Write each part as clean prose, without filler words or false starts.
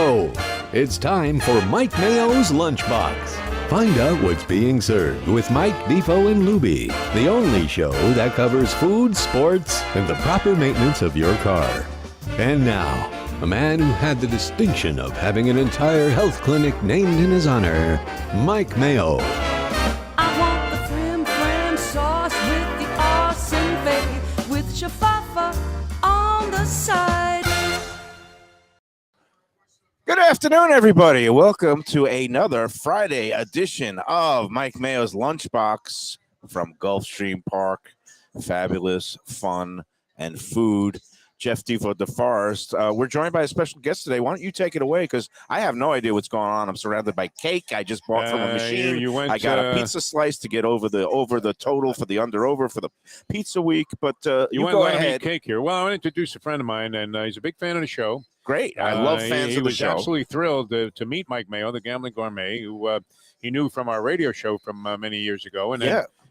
Mayo. It's time for Mike Mayo's Lunchbox. Find out what's being served with Mike, Defo and Lubie, the only show that covers food, sports, and the proper maintenance of your car. And now, a man who had the distinction of having an entire health clinic named in his honor, Mike Mayo. I want the frim fram sauce with the awesome fave with shafafa on the side. Good afternoon, everybody. Welcome to another Friday edition of Mike Mayo's Lunchbox from Gulfstream Park. Fabulous fun and food. Jeff Defo DeForest. We're joined by a special guest today. Why don't you take it away? Because I have no idea what's going on. I'm surrounded by cake I just bought from a machine. I got a pizza slice to get over the total for the under-over for the pizza week. But you go ahead. Cake here. Well, I want to introduce a friend of mine, and he's a big fan of the show. Great. I love fans of the show. He was absolutely thrilled to meet Mike Mayo, the Gambling Gourmet, who he knew from our radio show from many years ago, and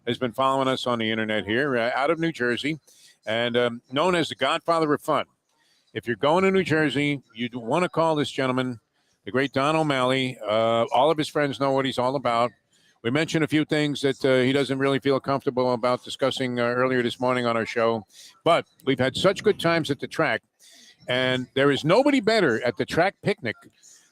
has been following us on the internet here out of New Jersey. And known as the Godfather of Fun. If you're going to New Jersey, you want to call this gentleman, the great Don O'Malley. All of his friends know what he's all about. We mentioned a few things that he doesn't really feel comfortable about discussing earlier this morning on our show. But we've had such good times at the track. And there is nobody better at the track picnic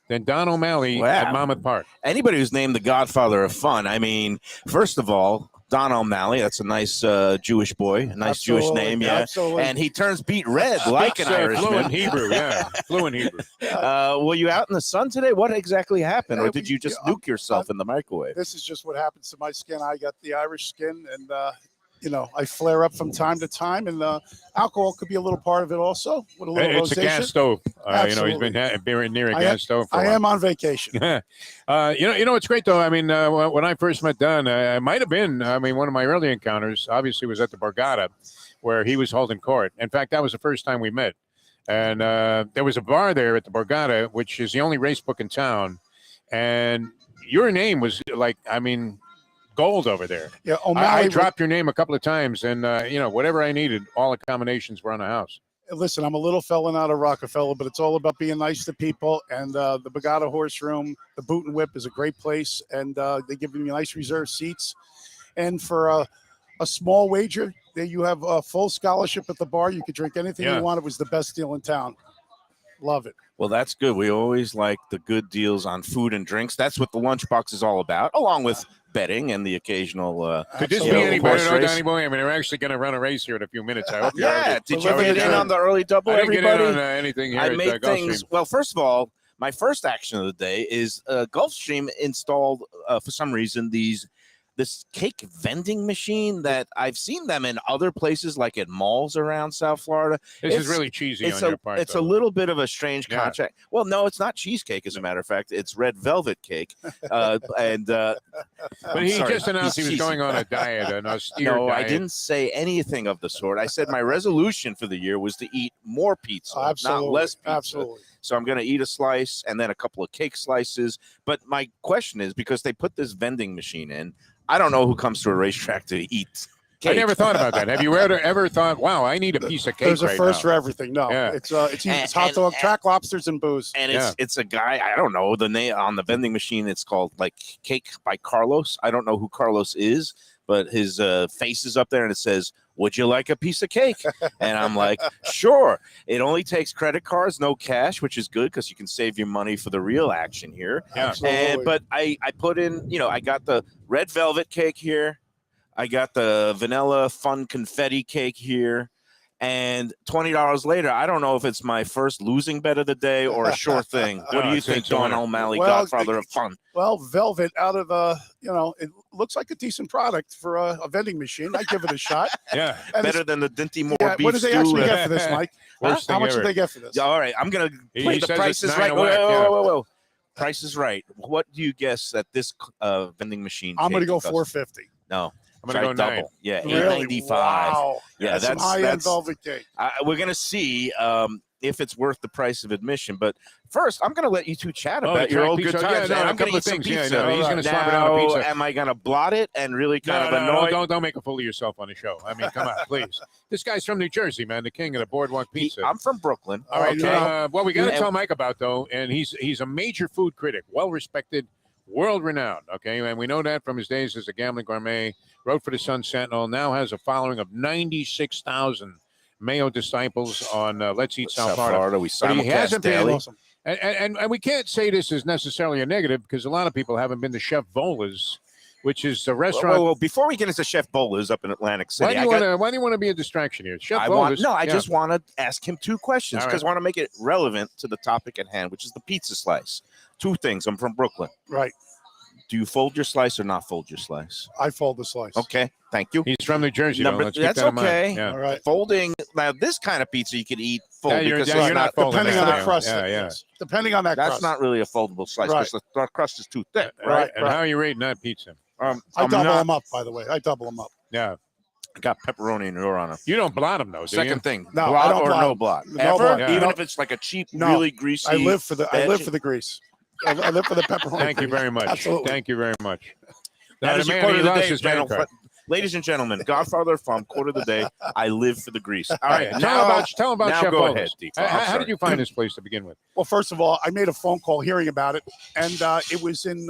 than Don O'Malley at Monmouth Park. Anybody who's named the Godfather of Fun, I mean, first of all, Don O'Malley, that's a nice Jewish boy, a nice Jewish name, yeah. Absolutely. And he turns beet red like an Irishman. Fluent Hebrew, yeah. Fluent Hebrew. Were you out in the sun today? What exactly happened? Or did you just nuke yourself in the microwave? This is just what happens to my skin. I got the Irish skin, and I flare up from time to time, and alcohol could be a little part of it also. With a little It's rosacea. a gas stove. Absolutely. He's been near a gas stove for a I while. am on vacation. It's great though. I mean, when I first met Don, I might have been. One of my early encounters obviously was at the Borgata, where he was holding court. In fact, that was the first time we met. And there was a bar there at the Borgata, which is the only race book in town. And your name was gold over there. Yeah, I dropped your name a couple of times, and whatever I needed, all accommodations were on the house. Listen, I'm a little fella, not a Rockefeller, but it's all about being nice to people. And the Borgata Horse Room, the Boot and Whip is a great place, and they give you nice reserved seats. And for a small wager, there you have a full scholarship at the bar. You could drink anything you want. It was the best deal in town. Love it. Well, that's good. We always like the good deals on food and drinks. That's what the Lunchbox is all about, along with betting and the occasional Could this be any better, Donnie Boy? We're actually going to run a race here in a few minutes. I hope did you get in on the early double, everybody? I didn't get in on anything here I at made things. Well, first of all, my first action of the day is Gulfstream installed, for some reason, this cake vending machine that I've seen them in other places, like at malls around South Florida. This is really cheesy on your part. It's a little bit of a strange contract. Well, no, it's not cheesecake, as a matter of fact. It's red velvet cake. But he just announced he was going on a diet, an austere diet. I didn't say anything of the sort. I said my resolution for the year was to eat more pizza, not less pizza. Absolutely. So I'm going to eat a slice and then a couple of cake slices. But my question is, because they put this vending machine in, I don't know who comes to a racetrack to eat cake. I never thought about that. Have you ever thought, wow, I need a piece of cake There's a right first now? for everything. No, it's hot dog, track lobsters, and booze. And it's a guy, I don't know, the name on the vending machine, it's called like Cake by Carlos. I don't know who Carlos is, but his face is up there and it says, "Would you like a piece of cake?" And I'm like, sure. It only takes credit cards, no cash, which is good because you can save your money for the real action here. Absolutely. But I put in, I got the red velvet cake here. I got the vanilla fun confetti cake here. And $20 later, I don't know if it's my first losing bet of the day or a sure thing. What do you think, Don O'Malley, Godfather of Fun? Well, velvet out of it looks like a decent product for a vending machine. I'd give it a shot. Yeah, better than the Dinty Moore beef What did they actually get for this, Mike? How much did they get for this? All right, I'm going to play the Price is Right. Whoa. Price is Right. What do you guess that this vending machine? I'm going to go $4.50. No. I'm going to go double. 9. Yeah, really? $8.95. Wow. Yeah, that's high-end velvet cake. We're going to see. if it's worth the price of admission. But first, I'm going to let you two chat about your track old pizza. good times. Yeah, no, and a I'm going couple to of eat some things. pizza. Yeah, no, he's going to slap it on a Now, pizza. am I going to blot it and really kind of No, annoy? don't make a fool of yourself on the show. I mean, come on, please. This guy's from New Jersey, man, the king of the boardwalk pizza. I'm from Brooklyn. All right. Okay. What we got to tell Mike about, though, and he's a major food critic, well-respected, world-renowned, okay? And we know that from his days as a gambling gourmet, wrote for the Sun Sentinel, now has a following of 96,000 Mayo disciples on Let's Eat South Florida. We But he hasn't been daily. awesome. And we can't say this is necessarily a negative because a lot of people haven't been to Chef Vola's, which is a restaurant. Well, before we get into Chef Bola's up in Atlantic City, Why do you want to be a distraction here? Chef I Vola's. just want to ask him two questions because I want to make it relevant to the topic at hand, which is the pizza slice. Two things. I'm from Brooklyn. Right. Do you fold your slice or not fold your slice? I fold the slice. Okay, thank you. He's from New Jersey. Though. Let's keep That's that in mind. okay. Yeah. All right. Folding now, this kind of pizza you could eat full because you're it's not folding Depending that, on the yeah. crust. Yeah, that yeah. is. Depending on that that's crust. not really a foldable slice because the crust is too thick. Right. And how are you rating that pizza? I double them up, by the way. I double them up. Yeah. I got pepperoni and your on them. You don't blot them, though, do Second you? thing, No, blot I don't or blot no them. blot. No Ever? blot. Even No. if it's like a cheap, No. really greasy. I live for the grease. I live for the pepperoni. Thank you grease. very much. Absolutely. Thank you very much. That Now, is the your man, quote he of the lost day, his bank card. ladies and gentlemen. Godfather from quote of the day. I live for the grease. All All right. right, Tell about now Chef go Vola's. ahead, Defo. How did you find this place to begin with? Well, first of all, I made a phone call hearing about it, and it was in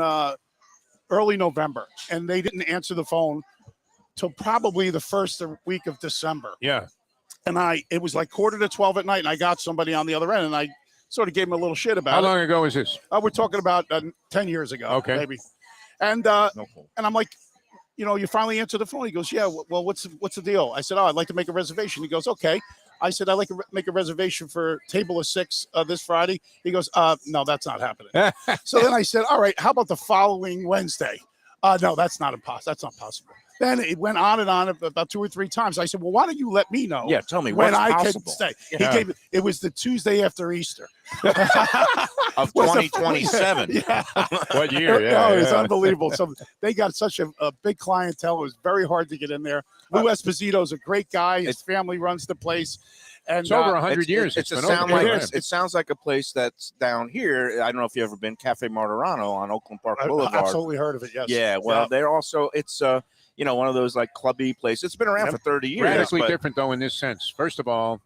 early November, and they didn't answer the phone till probably the first week of December. Yeah. And it was like 11:45 at night, and I got somebody on the other end, and I sort of gave him a little shit about How it. long ago was this? We're talking about 10 years ago, Okay. maybe. And I'm like, you finally answer the phone. He goes, yeah, well, what's the deal? I said, I'd like to make a reservation. He goes, okay. I said, I'd like to make a reservation for table of 6 this Friday. He goes, no, that's not happening. So then I said, all right, how about the following Wednesday? No, that's not possible. Then it went on and on about 2 or 3 times. I said, well, why don't you let me know? Yeah, tell me when what's I possible. can stay. Yeah. It was the Tuesday after Easter. Of 2027. Yeah. What year? No, it's unbelievable. So they got such a big clientele. It was very hard to get in there. Lou Esposito's a great guy. His family runs the place. And It's over 100 years. It's a been sound open. like it sounds like a place that's down here. I don't know if you've ever been Cafe Martirano on Oakland Park Boulevard. I absolutely heard of it. Yes. Yeah. Well, they're also it's one of those like clubby places. It's been around for 30 years. Radically but different, though, in this sense. First of all,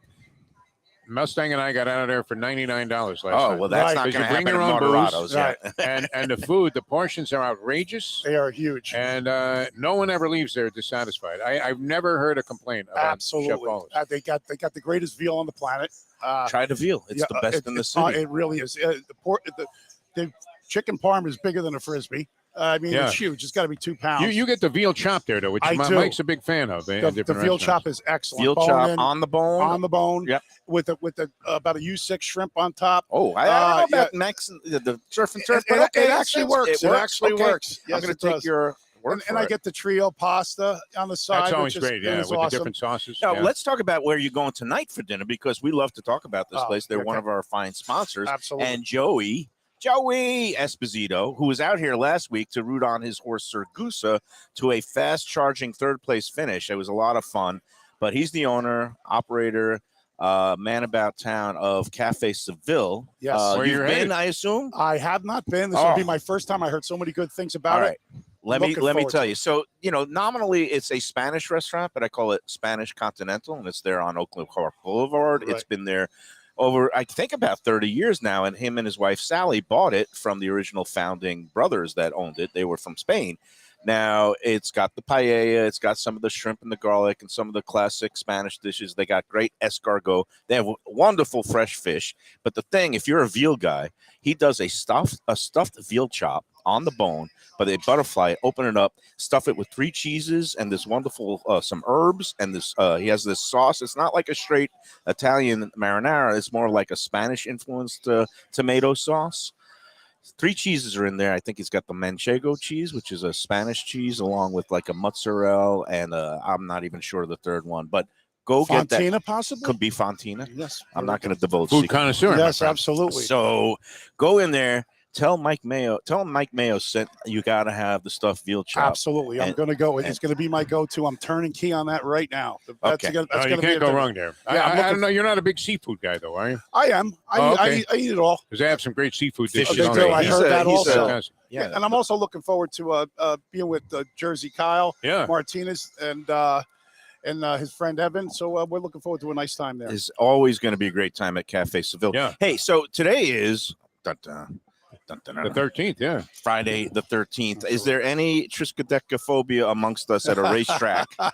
Mustang and I got out of there for $99 last night. Oh, well, that's not Because going to you bring happen your at own Martirado's. booze, Yeah. and the food, the portions are outrageous. They are huge. And no one ever leaves there dissatisfied. I've never heard a complaint about Chef Absolutely. Vola's. They got the greatest veal on the planet. Try the veal. It's the best in the city. It really is. The chicken parm is bigger than a Frisbee. I mean, Yeah. it's huge. It's got to be 2 pounds. You get the veal chop there, though, which I do. Mike's a big fan of. the veal chop is excellent. Veal Bone chop in, on the bone. on the bone. Yep. With about a U6 shrimp on top. Oh, I don't know about Mexican, the surf and turf. It, but okay, it actually works. It actually Okay. works. I'm Yes, going it to take does. your word And for I it. get the trio pasta on the side. That's always which is, great, it yeah, is with awesome. the different sauces. Now, yeah. let's talk about where you're going tonight for dinner because we love to talk about this place. They're one of our fine sponsors. Absolutely. And Joey Esposito, who was out here last week to root on his horse Sirgusa to a fast-charging third-place finish. It was a lot of fun. But he's the owner, operator, man about town of Cafe Seville. Yes. Where You've you're been, headed. I assume? I have not been. This will be my first time. I heard so many good things about All it. right. Let me Looking tell forward you. So, nominally it's a Spanish restaurant, but I call it Spanish Continental, and it's there on Oakland Park Boulevard. Right. It's been there over, I think, about 30 years now, and him and his wife Sally bought it from the original founding brothers that owned it. They were from Spain. Now, it's got the paella, it's got some of the shrimp and the garlic and some of the classic Spanish dishes. They got great escargot. They have wonderful fresh fish. But the thing, if you're a veal guy, he does a stuffed veal chop on the bone, but they butterfly it, open it up, stuff it with 3 cheeses and this wonderful some herbs, and this he has this sauce. It's not like a straight Italian marinara. It's more like a Spanish influenced tomato sauce. 3 cheeses are in there. I think he's got the manchego cheese, which is a Spanish cheese, along with like a mozzarella, and I'm not even sure of the third one. But go get that. Fontina, possibly? Could be Fontina. Yes. I'm not going to divulge Food secrets. connoisseur. Yes, absolutely. So go in there, Tell Mike Mayo sent you. Got to have the stuffed veal chop. Absolutely. I'm going to go. It's going to be my go-to. I'm turning key on that right now. Okay. You can't go wrong there. Yeah, I don't know. You're not a big seafood guy, though, are you? I am. I eat it all. Because they have some great seafood Fish dishes. They do. I heard that also. Yeah. And I'm also looking forward to being with Jersey Kyle Martinez and his friend Evan. So we're looking forward to a nice time there. It's always going to be a great time at Cafe Seville. Yeah. Hey, so today is the 13th, yeah. Friday the 13th. Is there any triskaidekaphobia amongst us at a racetrack on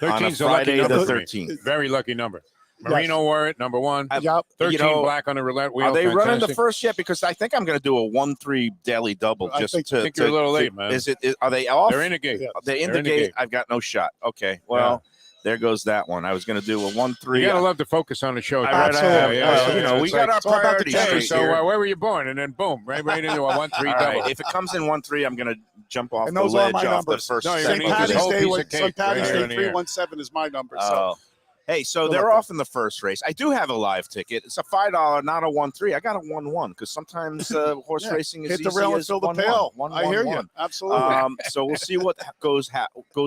a Friday the 13th? Very lucky number. Marino wore it, number one. 13 black on the roulette wheel. Are they running the first yet? Because I think I'm going to do a 1-3 daily double. I think you're a little late, man. Are they off? They're in the gate. Yeah. They're in the gate. I've got no shot. Okay, well. Yeah. There goes that one. I was going to do a 1-3. You gotta love to focus on the show. Absolutely. We got our priorities straight. So where were you born? And then boom, right into a 1-3 double. Right. If it comes in 1-3, I'm going to jump off and the those ledge are my off numbers. the first. No, St. Patty's Day 317 is my number. So. Hey, so they're off in the first race. I do have a live ticket. It's a $5, not a 1-3. I got a 1-1 because sometimes horse racing is hit easy the rail as and fill the pail. I hear you. Absolutely. So we'll see what goes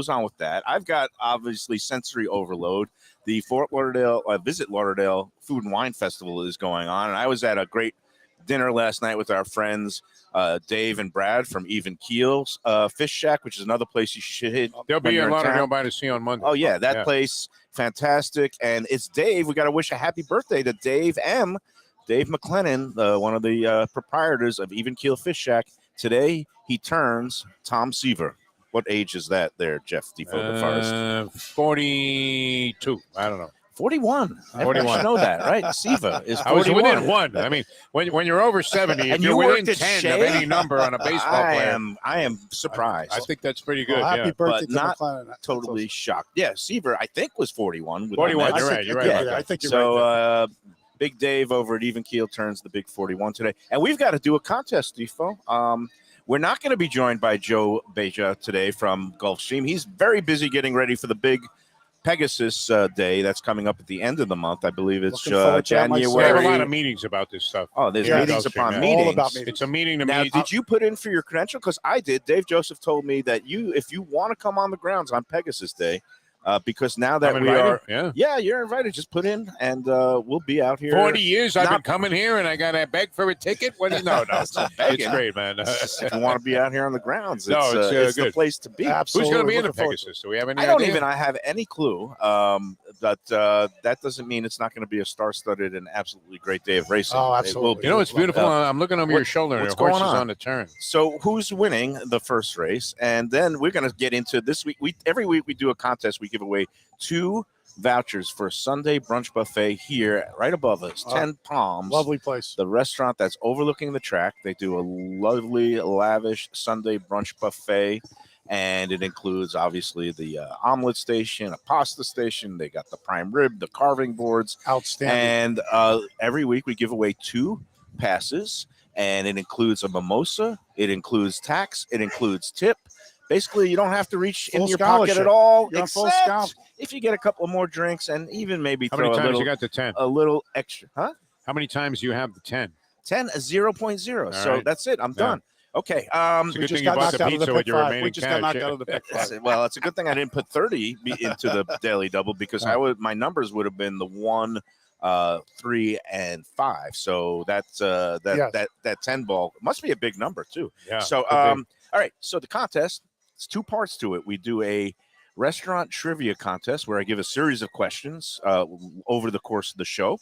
on with that. I've got obviously sensory overload. The Fort Lauderdale Visit Lauderdale Food and Wine Festival is going on, and I was at a great dinner last night with our friends Dave and Brad from Even Keel's Fish Shack, which is another place you should hit. They'll be in Lauderdale by to see on Monday. Oh yeah, that place, fantastic. And it's Dave. We got to wish a happy birthday to Dave McLennan, one of the proprietors of Even Keel Fish Shack. Today he turns Tom Seaver. What age is that there, Jeff Defo the Forest? 42. I don't know. 41. 41. You know that, right? Siva is 41. I was within one. I mean, when you're over 70, if you're within 10 of any number on a baseball player. I am surprised. I think that's pretty good. Happy birthday but not McLaren. Totally shocked. Yeah, Seaver, I think, was 41. 41, you're right. Yeah, I think you're right. So, Big Dave over at Even Keel turns the big 41 today. And we've got to do a contest, Defo. We're not going to be joined by Joe Beja today from Gulfstream. He's very busy getting ready for the big Pegasus Day that's coming up at the end of the month. I believe it's January. We have a lot of meetings about this stuff. Oh, there's meetings upon meetings. All about meetings. It's a meeting to now, meet. did you put in for your credential? Because I did. Dave Joseph told me that if you want to come on the grounds on Pegasus Day, because now that we are, you're invited. Just put in, and we'll be out here. 40 years I've been coming here, and I got to beg for a ticket. What? No, it's not begging. It's great, man. If you want to be out here on the grounds, it's the place to be. Absolutely. Who's going to be in the Pegasus? Do we have any? I have any clue. But that doesn't mean it's not going to be a star-studded and absolutely great day of racing. Oh, absolutely. You know, it's beautiful. I'm looking over your shoulder. What's going going on the turn. So who's winning the first race? And then we're going to get into this week. Every week we do a contest. We give away 2 vouchers for a Sunday brunch buffet here right above us, 10 Palms. Lovely place. The restaurant that's overlooking the track. They do a lovely, lavish Sunday brunch buffet. And it includes, obviously, the omelet station, a pasta station. They got the prime rib, the carving boards. Outstanding. And every week we give away 2 passes. And it includes a mimosa. It includes tax. It includes tip. Basically, you don't have to reach in your pocket at all. You're except if you get a couple more drinks and even maybe throw you got the 10? A little extra. Huh? How many times do you have the 10? 10 is 0.0. So right. That's it. I'm done. Okay. It's a good thing you bought the pizza with your remaining cash. We just got knocked out of the pick 5. Well, it's a good thing I didn't put 30 into the daily double because my numbers would have been the 1, 3, and 5. So that's that 10 ball must be a big number too. Yeah. So all right. So the contest, it's 2 parts to it. We do a restaurant trivia contest where I give a series of questions over the course of the show.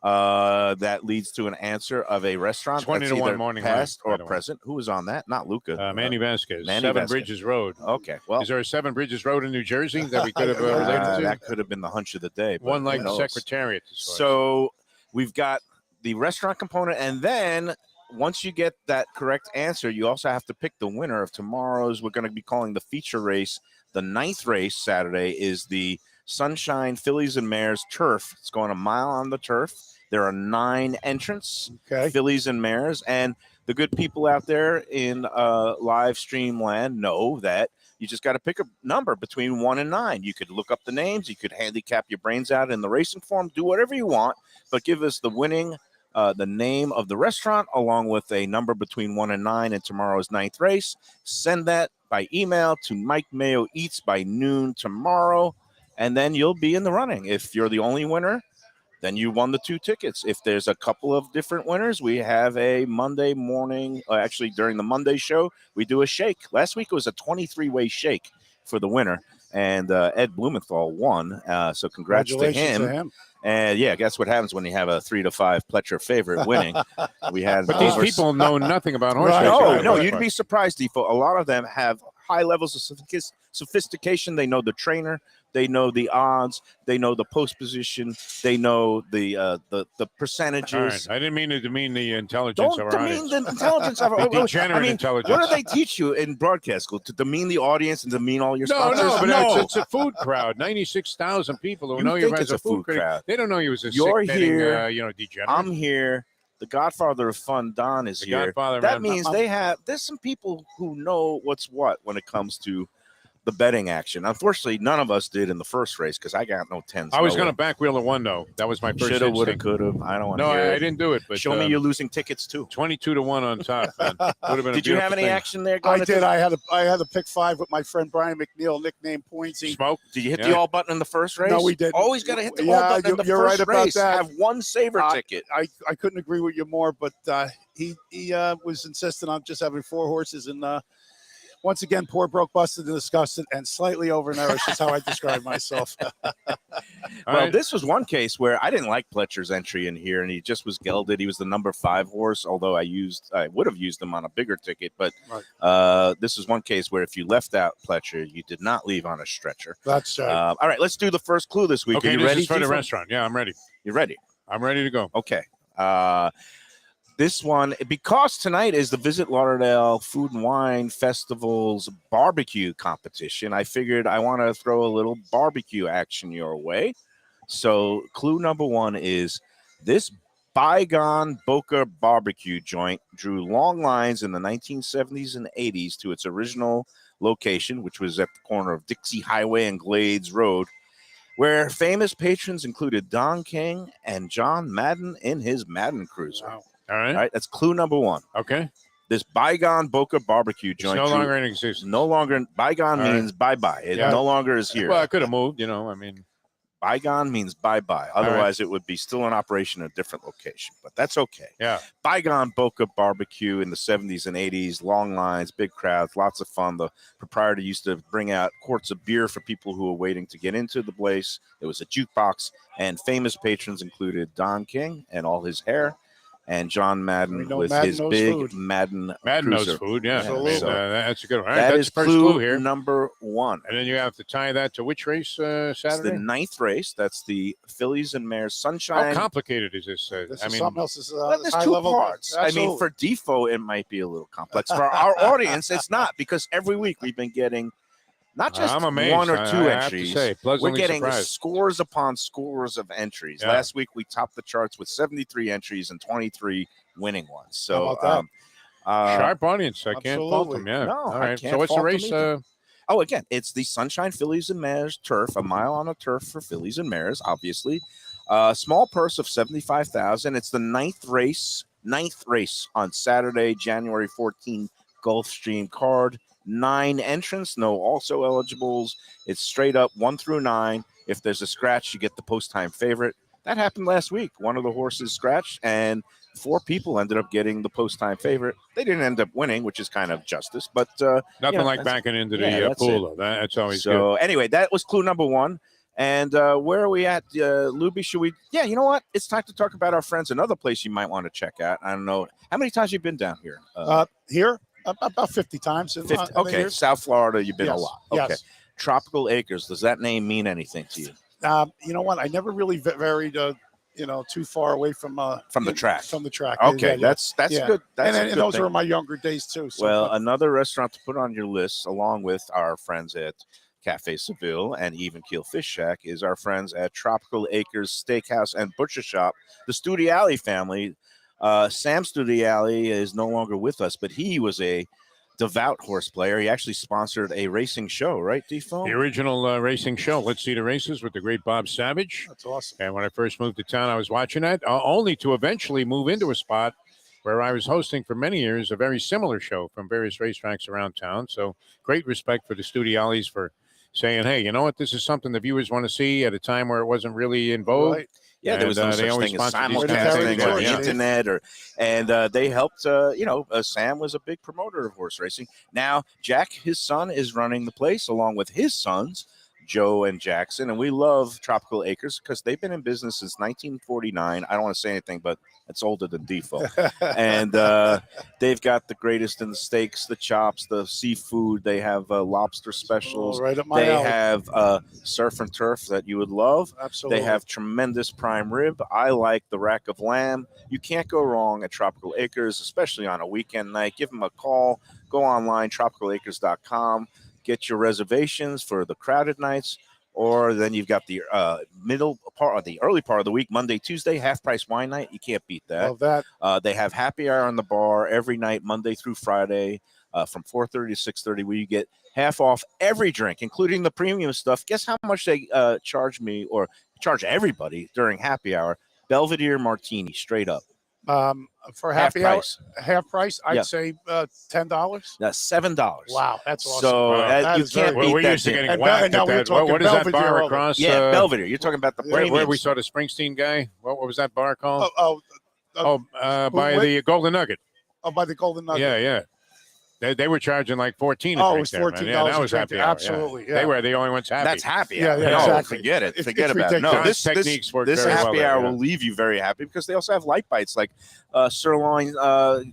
That leads to an answer of a restaurant 20 that's to either 1 morning past or present. Who was on that? Not Luca. Manny Vasquez. 7 Bridges Road. Okay. Well, is there a 7 Bridges Road in New Jersey that we could have related to? That could have been the hunch of the day. One like the Secretariat. So we've got the restaurant component, and then once you get that correct answer, you also have to pick the winner of tomorrow's. We're going to be calling the feature race. The 9th race Saturday is the Sunshine Fillies and Mares Turf. It's going a mile on the turf. There are 9 entrants, fillies and mares, and the good people out there in live stream land know that you just got to pick a number between 1 and 9. You could look up the names. You could handicap your brains out in the racing form. Do whatever you want, but give us the winning the name of the restaurant along with a number between 1 and 9 in tomorrow's 9th race. Send that by email to Mike Mayo Eats by noon tomorrow, and then you'll be in the running. If you're the only winner, then you won the 2 tickets. If there's a couple of different winners, we have a Monday morning, actually during the Monday show, we do a shake. Last week it was a 23-way shake for the winner, and Ed Blumenthal won. So congrats to him. And yeah, guess what happens when you have a 3 to 5 Pletcher favorite winning? We had, but these people know nothing about horse racing. No, you'd be surprised, Defo. A lot of them have high levels of sophistication. They know the trainer. They know the odds. They know the post position. They know the percentages. Right. I didn't mean to demean the intelligence of our audience. Don't demean the intelligence of our audience. Degenerate intelligence. What do they teach you in broadcast school? To demean the audience and demean all your sponsors? No, but it's a food crowd. 96,000 people who know you as a food crowd. They don't know you as a here, degenerate. I'm here. The Godfather of Fun, Don, is here. That means there's some people who know what's what when it comes to the betting action. Unfortunately, none of us did in the first race because I got no tens. I was going to back wheel at 1 though. That was my first. Shoulda, woulda, coulda. I don't want to. No, hear I didn't do it. But show me you're losing tickets too. 22 to 1 on top. Man. Would have been. Did you have any action there? I did. I had a pick 5 with my friend Brian McNeil, nicknamed Pointsy. Smoke. Did you hit the all button in the first race? No, we didn't. Always got to hit the all button in the you're first right about race. that. Have one saver ticket. I couldn't agree with you more, but he was insistent on just having 4 horses and. Once again, poor, broke, busted, and disgusted, and slightly overnourished is how I describe myself. Well, this was one case where I didn't like Pletcher's entry in here, and he just was gelded. He was the number 5 horse, although I would have used him on a bigger ticket. But this is one case where if you left out Pletcher, you did not leave on a stretcher. That's right. All right, let's do the first clue this week. Okay, are you ready for the restaurant? Yeah, I'm ready. You ready? I'm ready to go. Okay. This one, because tonight is the Visit Lauderdale Food and Wine Festival's barbecue competition, I figured I want to throw a little barbecue action your way. So clue number 1 is this bygone Boca barbecue joint drew long lines in the 1970s and 80s to its original location, which was at the corner of Dixie Highway and Glades Road, where famous patrons included Don King and John Madden in his Madden Cruiser. Wow. All right. That's clue number 1. Okay. This bygone Boca barbecue joint. It's no longer in existence. No longer. Bygone means bye-bye. It no longer is here. Well, I could have moved, Bygone means bye-bye. Otherwise, it would be still in operation in a different location. But that's okay. Yeah. Bygone Boca barbecue in the 70s and 80s. Long lines, big crowds, lots of fun. The proprietor used to bring out quarts of beer for people who were waiting to get into the place. There was a jukebox, and famous patrons included Don King and all his hair, and John Madden with his big food. Madden Madden Cruiser. knows food, yeah. So, that's a good one. All right, that that's is first clue here. Number 1. And then you have to tie that to which race Saturday? It's the 9th race. That's the Fillies and Mares Sunshine. How complicated is this? This is something else. This is there's high 2 level parts. Absolutely. I mean, for Defo, it might be a little complex. For our audience, it's not, because every week we've been getting not just I'm amazed. 1 or 2 I entries. have to say, we're getting surprised. scores upon scores of entries. Yeah. Last week we topped the charts with 73 entries and 23 winning ones. So sharp audience. I can't fault them. Yeah. No, all right. So what's the race? Again, it's the Sunshine Fillies and Mares turf, a mile on a turf for Fillies and Mares, obviously. Small purse of $75,000. It's the 9th race on Saturday, January 14th, Gulfstream card. 9 entrants, no also eligibles. It's straight up 1 through 9. If there's a scratch, you get the post-time favorite. That happened last week. One of the horses scratched, and 4 people ended up getting the post-time favorite. They didn't end up winning, which is kind of justice, but nothing like backing into the pool, though. That's always good. So anyway, that was clue number 1. And where are we at, Lubie? Should we? Yeah, you know what? It's time to talk about our friends. Another place you might want to check out. I don't know. How many times have you been down here? Here? About 50 times. 50, okay, South Florida, you've been a lot. Okay. Yes. Tropical Acres, does that name mean anything to you? You know what? I never really varied, too far away from the track. From the track. Okay, that's good. That's and those were my younger days too. So. Well, another restaurant to put on your list, along with our friends at Cafe Seville and Even Keel Fish Shack, is our friends at Tropical Acres Steakhouse and Butcher Shop, the Studiali family. Sam Studiali is no longer with us, but he was a devout horse player. He actually sponsored a racing show, right, Defo? The original racing show, Let's See the Races, with the great Bob Savage. That's awesome. And when I first moved to town, I was watching that, only to eventually move into a spot where I was hosting for many years a very similar show from various racetracks around town. So great respect for the Studialis for saying, hey, you know what, this is something the viewers want to see at a time where it wasn't really in vogue. Right. Yeah, there was no such thing as simulcasting or the internet, and they helped. Sam was a big promoter of horse racing. Now, Jack, his son, is running the place along with his sons, Joe and Jackson, and we love Tropical Acres because they've been in business since 1949. I don't want to say anything, but it's older than Defo. And they've got the greatest in the steaks, the chops, the seafood. They have lobster specials. Right up my they alley. have surf and turf that you would love. Absolutely. They have tremendous prime rib. I like the rack of lamb. You can't go wrong at Tropical Acres, especially on a weekend night. Give them a call. Go online, tropicalacres.com. Get your reservations for the crowded nights, or then you've got the middle part, or the early part of the week, Monday, Tuesday, half-price wine night. You can't beat that. Love that. They have happy hour on the bar every night, Monday through Friday, from 4:30 to 6:30, where you get half off every drink, including the premium stuff. Guess how much they charge me or charge everybody during happy hour? Belvedere Martini, straight up. For happy hour, price. half price, I'd Yeah. say $10. That's $7. Wow, that's awesome. So That you is can't very- beat We're that used to deal. getting And whacked now at we're that. talking What is that Belvedere bar all the- across? Yeah, Belvedere. You're talking about the Where premiums. we saw the Springsteen guy. What was that bar called? Oh, By the Golden Nugget. by the Golden Nugget. Yeah. They were charging like 14. Oh, drink it was there, man. $14 Yeah, that a was drink. happy hour. Absolutely, yeah. They were the only ones happy. That's happy Yeah, hour. yeah, No, exactly. forget it. It's Forget about it. No, ridiculous. this Techniques work this very well happy there, hour yeah. will leave you very happy because they also have light bites like sirloin,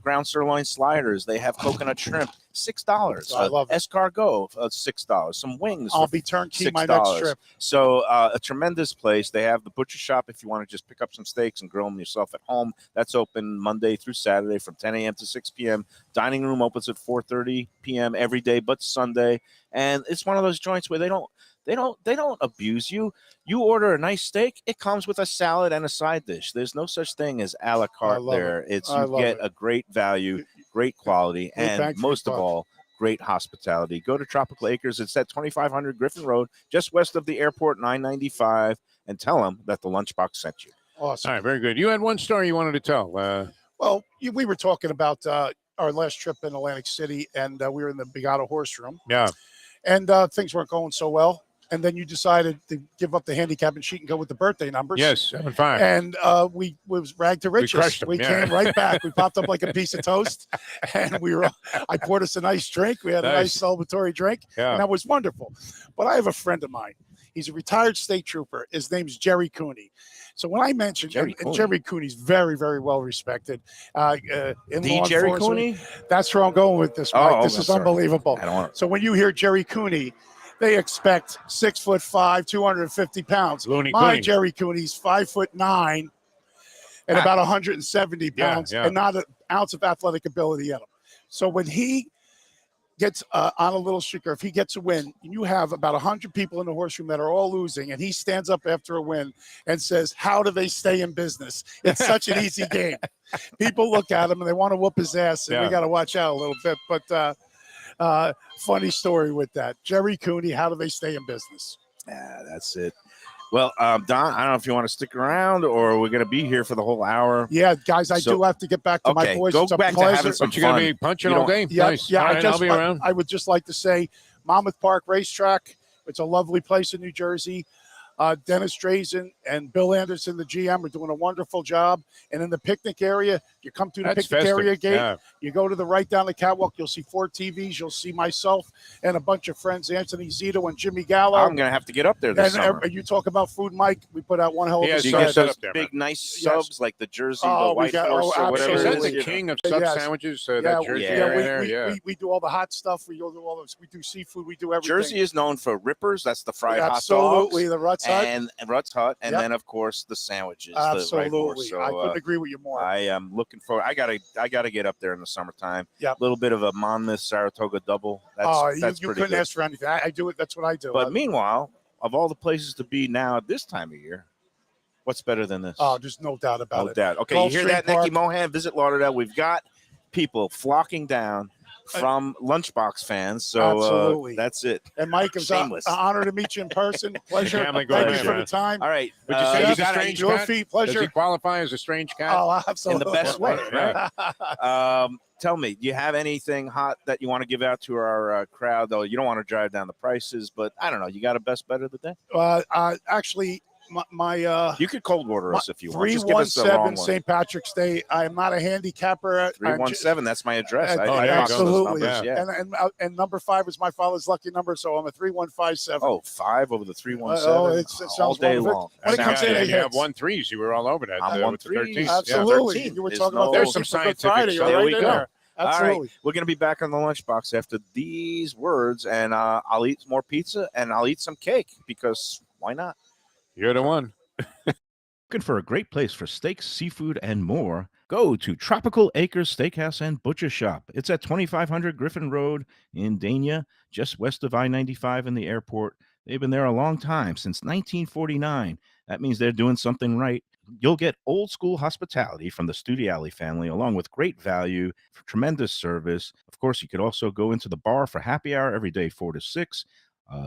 ground sirloin sliders. They have coconut shrimp, $6. I love it. Escargot, $6. Some wings. I'll for be turnkey my $6. next trip. So a tremendous place. They have the butcher shop if you want to just pick up some steaks and grill them yourself at home. That's open Monday through Saturday from 10 a.m. to 6 p.m. Dining room opens at 4:30 p.m. every day but Sunday. And it's one of those joints where they don't abuse you. You order a nice steak, it comes with a salad and a side dish. There's no such thing as a la carte love there. it. It's I you love get it. a great value, great quality, Great bang and for most your of buck. all, great hospitality. Go to Tropical Acres. It's at 2500 Griffin Road, just west of the airport, 995, and tell them that the Lunchbox sent you. Awesome. All right, very good. You had one story you wanted to tell. Well, we were talking about our last trip in Atlantic City, and we were in the Bigotto Horse Room, Yeah. and things weren't going so well. And then you decided to give up the handicapping sheet and go with the birthday numbers. Yes, 7-5. And we was ragged to riches. crushed them, yeah. Came right back. We popped up like a piece of toast, and I poured us a nice drink. We had a nice celebratory drink, and that was wonderful. But I have a friend of mine. He's a retired state trooper. His name's Jerry Cooney. So when I mentioned Jerry Cooney's very, very well respected. In Jerry Cooney? That's where I'm going with this, Mike. Oh, This is sorry. unbelievable. I don't want So when you hear Jerry Cooney, they expect 6'5", 250 pounds. Looney My Cooney. Jerry Cooney's 5'9" and about 170 pounds, yeah. and not an ounce of athletic ability in him. So when he gets on a little streak, or if he gets a win, you have about 100 people in the horse room that are all losing, and he stands up after a win and says, how do they stay in business? It's such an easy game. People look at him and they want to whoop his ass, and we got to watch out a little bit. But funny story with that. Jerry Cooney, how do they stay in business? Yeah, that's it. Well, Don, I don't know if you want to stick around or we're going to be here for the whole hour. Yeah, guys, I do have to get back to my boys. Go It's a back to pleasure. having some But you're going to be punching all day? Yeah, Nice. yeah. All right, I'll be around. I would just like to say Monmouth Park Racetrack. It's a lovely place in New Jersey. Dennis Drazen and Bill Anderson, the GM, are doing a wonderful job. And in the picnic area, you come through the That's picnic festive. area gate. Yeah. You go to the right down the catwalk. You'll see 4 TVs. You'll see myself and a bunch of friends, Anthony Zito and Jimmy Gallo. I'm going to have to get up there this summer. You talk about food, Mike. We put out one hell of a Do you sub. get those big, nice subs like the Jersey, the White Horse, or whatever? Is that it is? the king of sub sandwiches? That Jersey area there? We do all the hot stuff. We do all those. We do seafood. We do everything. Jersey is known for rippers. That's the fried hot dogs. Absolutely, the Ruts Hut. And Ruts Hut, and then of course the sandwiches. Absolutely, the White Horse. So, I couldn't agree with you more. I am looking forward. I gotta get up there in the summertime. Yeah, a little bit of a Monmouth Saratoga double. That's you pretty couldn't good. ask for anything. I do it. That's what I do. But meanwhile, of all the places to be now at this time of year, what's better than this? Oh, there's no doubt about it. No doubt. Okay, Gulfstream you hear that, Park. Nicky Mohan? Visit Lauderdale. We've got people flocking down from Lunchbox fans. So Absolutely. that's it. And Mike, it's an Shameless. honor to meet you in person. Pleasure. Gambling Thank gourmet, you for man. the time. All right. Would you say he's a Jeff, strange your cat? feet, Does he pleasure. qualify as a strange cat? Oh, in absolutely. the best way, Yeah. right? Tell me, do you have anything hot that you want to give out to our crowd? Though you don't want to drive down the prices, but I don't know. You got a best bet of the day? Actually, my You could cold order us if you want. Just give us the wrong 317 one. St. Patrick's Day. I am not a handicapper. 317. That's my address. And- I there you go. absolutely. Numbers, yeah. And number 5 is my father's lucky number, so I'm a 3157. Oh, 5 over the 317. It all sounds day wonderful. long. When it comes in, it you have hits. 1 3s. You were all over that. I'm 1 with the 3s. 13s. Absolutely. 13. You were There's talking no- about There's some for Good scientific Friday. You're stuff. There right we in go. there. All right, Absolutely. we're going to be back on the Lunchbox after these words, and I'll eat more pizza and I'll eat some cake because why not? You're the one. Looking for a great place for steaks, seafood, and more? Go to Tropical Acres Steakhouse and Butcher Shop. It's at 2500 Griffin Road in Dania, just west of I-95 and the airport. They've been there a long time, since 1949. That means they're doing something right. You'll get old school hospitality from the Studiali family, along with great value, tremendous service. Of course, you could also go into the bar for happy hour every day, 4 to 6.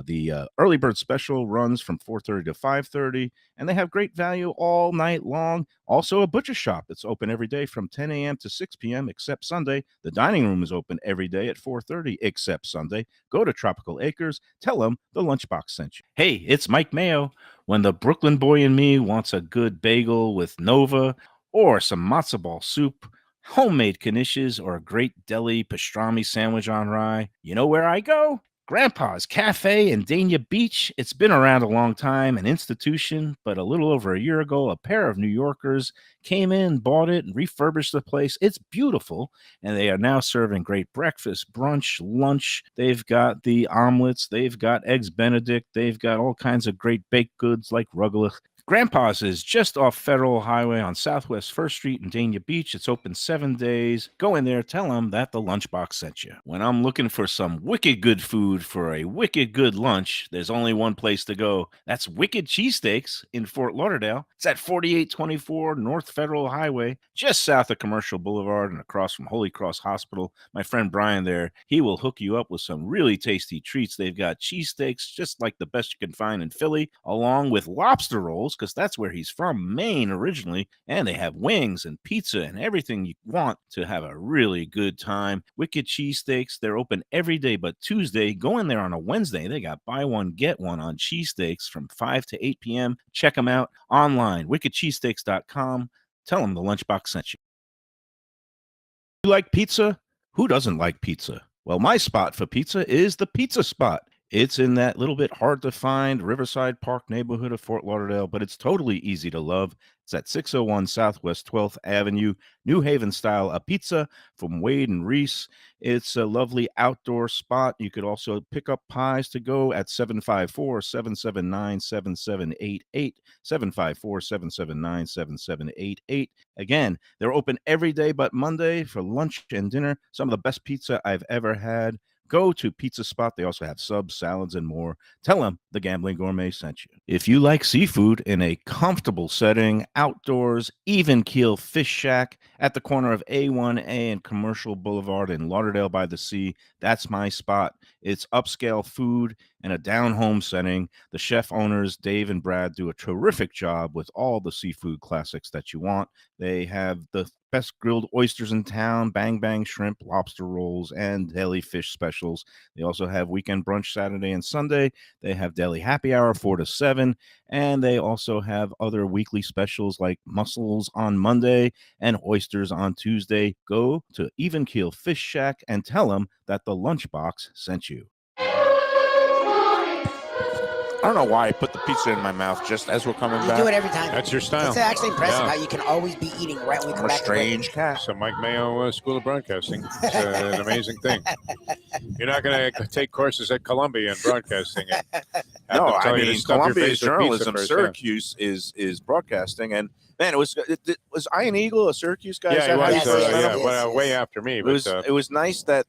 The early bird special runs from 4:30 to 5:30, and they have great value all night long. Also, a butcher shop that's open every day from 10 a.m. to 6 p.m. except Sunday. The dining room is open every day at 4:30 except Sunday. Go to Tropical Acres. Tell them the Lunchbox sent you. Hey, it's Mike Mayo. When the Brooklyn boy in me wants a good bagel with Nova or some matzo ball soup, homemade knishes, or a great deli pastrami sandwich on rye, you know where I go? Grandpa's Cafe in Dania Beach. It's been around a long time, an institution, but a little over a year ago, a pair of New Yorkers came in, bought it, and refurbished the place. It's beautiful, and they are now serving great breakfast, brunch, lunch. They've got the omelets, they've got eggs Benedict, they've got all kinds of great baked goods like rugelach. Grandpa's is just off Federal Highway on Southwest 1st Street in Dania Beach. It's open 7 days. Go in there, tell them that the Lunchbox sent you. When I'm looking for some wicked good food for a wicked good lunch, there's only one place to go. That's Wicked Cheesesteaks in Fort Lauderdale. It's at 4824 North Federal Highway, just south of Commercial Boulevard and across from Holy Cross Hospital. My friend Brian there, he will hook you up with some really tasty treats. They've got cheesesteaks, just like the best you can find in Philly, along with lobster rolls, because that's where he's from, Maine originally, and they have wings and pizza and everything you want to have a really good time. Wicked Cheesesteaks, they're open every day but Tuesday. Go in there on a Wednesday. They got buy one, get one on cheesesteaks from 5 to 8 p.m. Check them out online, wickedcheesesteaks.com. Tell them the Lunchbox sent you. You like pizza? Who doesn't like pizza? Well, my spot for pizza is the Pizza Spot. It's in that little bit hard to find Riverside Park neighborhood of Fort Lauderdale, but it's totally easy to love. It's at 601 Southwest 12th Avenue, New Haven style, a pizza from Wade and Reese. It's a lovely outdoor spot. You could also pick up pies to go at 754-779-7788, 754-779-7788. Again, they're open every day but Monday for lunch and dinner. Some of the best pizza I've ever had. Go to Pizza Spot. They also have subs, salads, and more. Tell them the Gambling Gourmet sent you. If you like seafood in a comfortable setting, outdoors, even keel fish shack at the corner of A1A and Commercial Boulevard in Lauderdale by the Sea, that's my spot. It's upscale food in a down-home setting. The chef owners, Dave and Brad, do a terrific job with all the seafood classics that you want. They have the best grilled oysters in town, bang bang shrimp, lobster rolls, and deli fish specials. They also have weekend brunch Saturday and Sunday. They have deli happy hour 4 to 7, and they also have other weekly specials like mussels on Monday and oysters on Tuesday. Go to Even Keel Fish Shack and tell them that the Lunchbox sent you. I don't know why I put the pizza in my mouth just as we're coming You back. do it every time. That's your style. It's actually impressive Yeah. how you can always be eating right when we I'm come a back to work. strange cat. So Mike Mayo School of Broadcasting. It's an amazing thing. You're not going to take courses at Columbia in broadcasting. And have No, them tell I you to mean, stuff your Columbia's face with pizza journalism, first, Syracuse is broadcasting, and man, it was Iron Eagle a Syracuse guy? Yeah, Is he that how was. you first met him? yes, well, way yes. after me. It But was nice that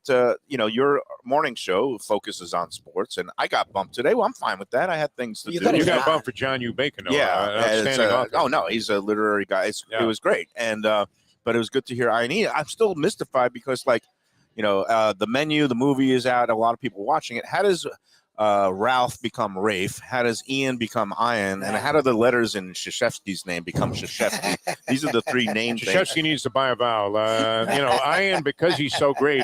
your morning show focuses on sports, and I got bumped today. Well, I'm fine with that. I had things to You do. gotta you get got on. bumped for John U. Bacon. Though, Yeah, an outstanding author. oh no, he's a literary guy. It was great, and but it was good to hear Iron Eagle. I'm still mystified because the menu, the movie is out. A lot of people watching it. How does Ralph become Rafe? How does Ian become Ian? And how do the letters in Krzyzewski's name become Krzyzewski? These are the three name things. Krzyzewski needs to buy a vowel. Ian, because he's so great,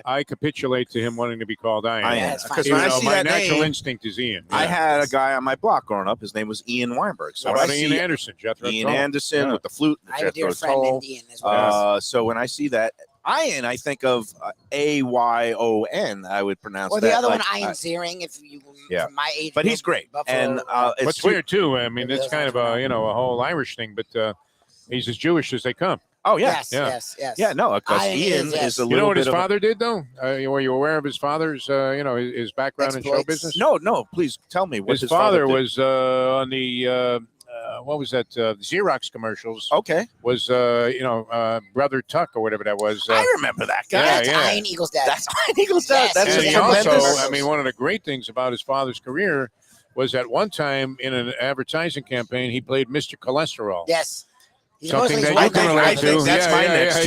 I capitulate to him wanting to be called Ian. Because when I see my that natural name, instinct is Ian. I had a guy on my block growing up. His name was Ian Weinberg. So How about Ian Anderson? Ian Anderson with the flute. I have a dear Jethro friend Tull. named Ian as well. So when I see that Ian, I think of Ayon. I would pronounce Or that. the other like, one, Ian Ziering, if you from my age. But he's great. Buffalo, And it's What's weird too, I mean, it's kind of a whole Irish thing, but he's as Jewish as they come. Oh yeah, yes. Yeah, no, because Ian Ian is a little You know what bit his of father did though? Were you aware of his father's, his background in show Exploits? business? No, please tell me what His father did. was on the what was that? Xerox commercials. Okay, Was Brother Tuck or whatever that was. I remember that guy. That's yeah. Ian Eagle's dad. That's Ian Eagle's dad. Yes, That's And a he tremendous. also, I mean, one of the great things about his father's career was at one time in an advertising campaign, he played Mr. Cholesterol. Yes. He's Something mostly that you white can man. relate I think to. that's my next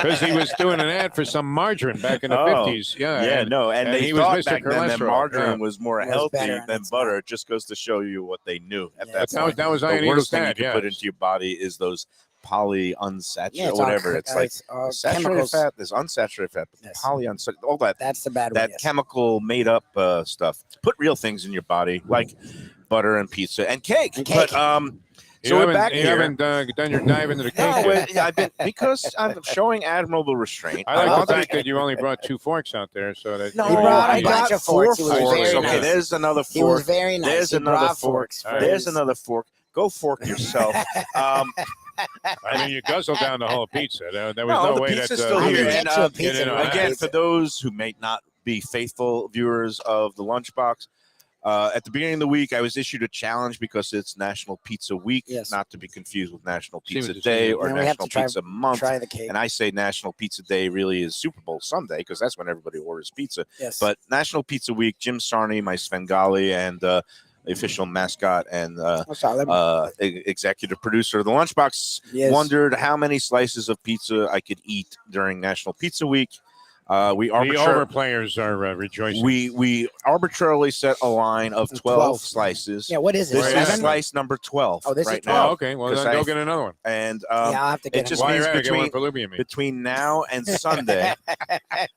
Because he was doing an ad for some margarine back in the 50s. Yeah, no, and they he was thought Mr. back then that Cholesterol. margarine was more Was healthy better than and it's butter. It just goes to show you what they knew at that That point. was The Ian Eagle's worst thing dad, you can put into your body is those polyunsaturated, Yeah, it's whatever. all, It's like all saturated chemicals. fat. There's unsaturated fat, but Yes. polyunsaturated, all that. That's the bad That one. Yes. chemical made up stuff. Put real things in your body like butter and pizza and cake. And cake. But You so we're haven't, back you here. haven't done your dive into the cake No, yet. I've been because I'm showing admirable restraint. I like want the to fact that you only brought 2 forks out there, so that No, He brought I a bunch got of 4 forks. He was forks. very Okay, nice. there's another He was fork. very nice. There's He another brought fork. forks. for There's his- another fork. Go fork yourself. I mean, you guzzled down the whole pizza. There was No, no the way pizza's that still I here. can And, get you a uh, pizza. know, with Again, pizza. for those who may not be faithful viewers of the Lunchbox, at the beginning of the week, I was issued a challenge because it's National Pizza Week, Yes. not to be confused with National See what Pizza you're Day saying. or And we have to National Pizza Month. Try the cake. And I say National Pizza Day really is Super Bowl Sunday because that's when everybody orders pizza. Yes. But National Pizza Week, Jim Sarney, my Svengali, and the official mascot and executive producer of the Lunchbox Yes. wondered how many slices of pizza I could eat during National Pizza Week. We the arbitrarily overplayers are rejoicing. we arbitrarily set a line of 12 slices. Yeah, what is it? This Right. is Seven? slice number 12 Oh, this is right 12. now. Oh, okay. Well, 'Cause then go I- get another one. And Yeah, I'll have to it get just While means you're at it, get one between for Lubie and me. between now and Sunday,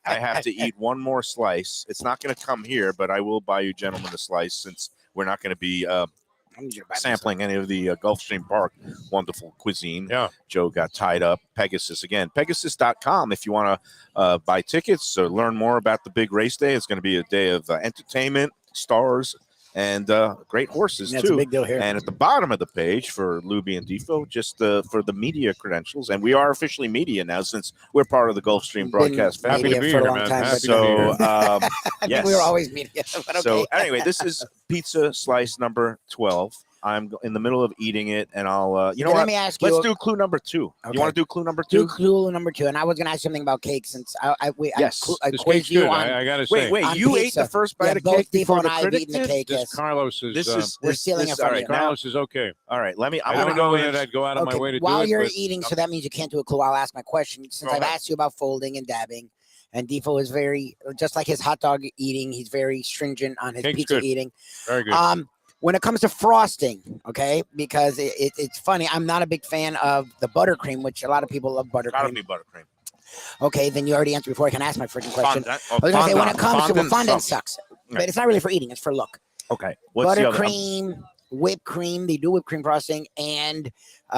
I have to eat one more slice. It's not going to come here, but I will buy you gentlemen a slice since we're not going to be sampling any of the Gulfstream Park wonderful cuisine. Yeah. Joe got tied up. Pegasus again. Pegasus.com if you want to buy tickets or learn more about the big race day. It's going to be a day of entertainment, stars, and great horses That's a too. big deal here. And at the bottom of the page for Lubie and Defo, just for the media credentials. And we are officially media now since we're part of the Gulfstream broadcast Been family. Happy to media be for a here, long man. time, Happy but- to be here. So I think yes. we were always media. But okay. So anyway, this is pizza slice number 12. I'm in the middle of eating it, and I'll. You know Let what? me ask you. Let's do clue number 2. Okay. You want to do clue number Do 2? clue number 2, and I was going to ask something about cake since Yes. I This quizzed cake's you good. on. I got to say. Wait, on you ate pizza. the first bite Yeah, of both cake Defo before and the I have critic eaten the did? cake. This Yes. Carlos is. This is We're stealing it all from right, you. now, Carlos is okay. all right, I'm I gonna don't go know in. that I'd go out of my Okay, way to while do it. you're but- eating, so that means you can't do a clue. I'll ask my question. Since Go I've ahead. asked you about folding and dabbing, and Defo is very, just like his hot dog eating, he's very stringent on his Cake's pizza good. eating. Very good. When it comes to frosting, okay, because it's funny, I'm not a big fan of the buttercream, which a lot of people love Gotta buttercream. be buttercream. Okay, then you already answered before I can ask my freaking question. Fondant. I was gonna say when it comes to fondant fondant sucks. sucks, but it's not really for eating; it's for look. Okay. What's the other? Buttercream, whipped cream. They do whipped cream frosting, and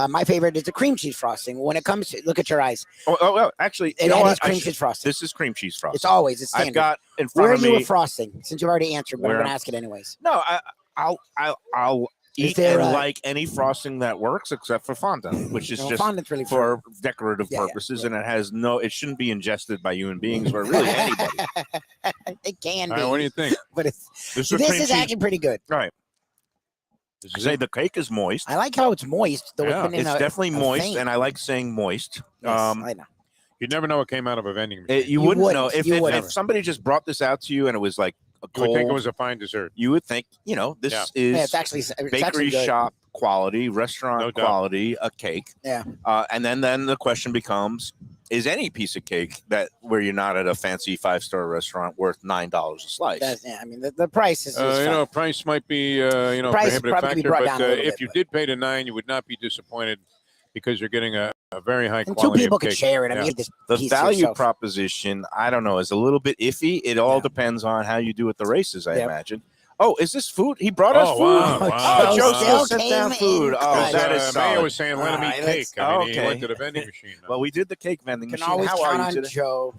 my favorite is the cream cheese frosting. When it comes to, look at your eyes, Actually, it you know is what? cream cheese frosting. This is cream cheese frosting. It's always it's I've standard. got in Where front are of you me. with frosting? Since you've already answered, but I'm Where- gonna ask it anyways. No, I'll Is eat there and a- like any frosting that works except for fondant, which is No, just fondant's really for decorative Yeah, yeah, purposes, and it shouldn't be ingested by human beings or really anybody. It can All be, right, what do you think? but it's, This this cream is cheese. actually pretty good. Right. This I is say it. the cake is moist. I like how it's moist, though. Yeah, It's, been in It's a, definitely a moist, vein. and I like saying moist. Yes, I know. You'd never know what came out of a vending machine. You You wouldn't know wouldn't. if, You if, wouldn't. if somebody just brought this out to you and it was like a You would cold. think it was a fine dessert. You would think, this Yeah. is Yeah, it's actually bakery good. shop quality, restaurant No doubt. quality, a cake. Yeah. And then the question becomes, is any piece of cake that where you're not at a fancy 5-star restaurant worth $9 a slice. I mean, the price is. Price might be Price prohibitive probably could be factor, brought but down a little if bit, you but- did pay the $9, you would not be disappointed because you're getting a very high And quality. two people of could cake. share it. I Yeah. mean, this The piece to value yourself. proposition, I don't know, is a little bit iffy. It all depends on how you do at the races, I Yep. imagine. Oh, is this food? He brought us Oh, food. wow, Oh, wow, Oh, Joe wow. still sent down came food. in Oh, clutch. that is Mayo solid. was saying, let him eat Alright, cake. let's- I mean, he okay. went to the vending machine. Well, we did the cake vending Can machine. always How count are you on today? This Joe.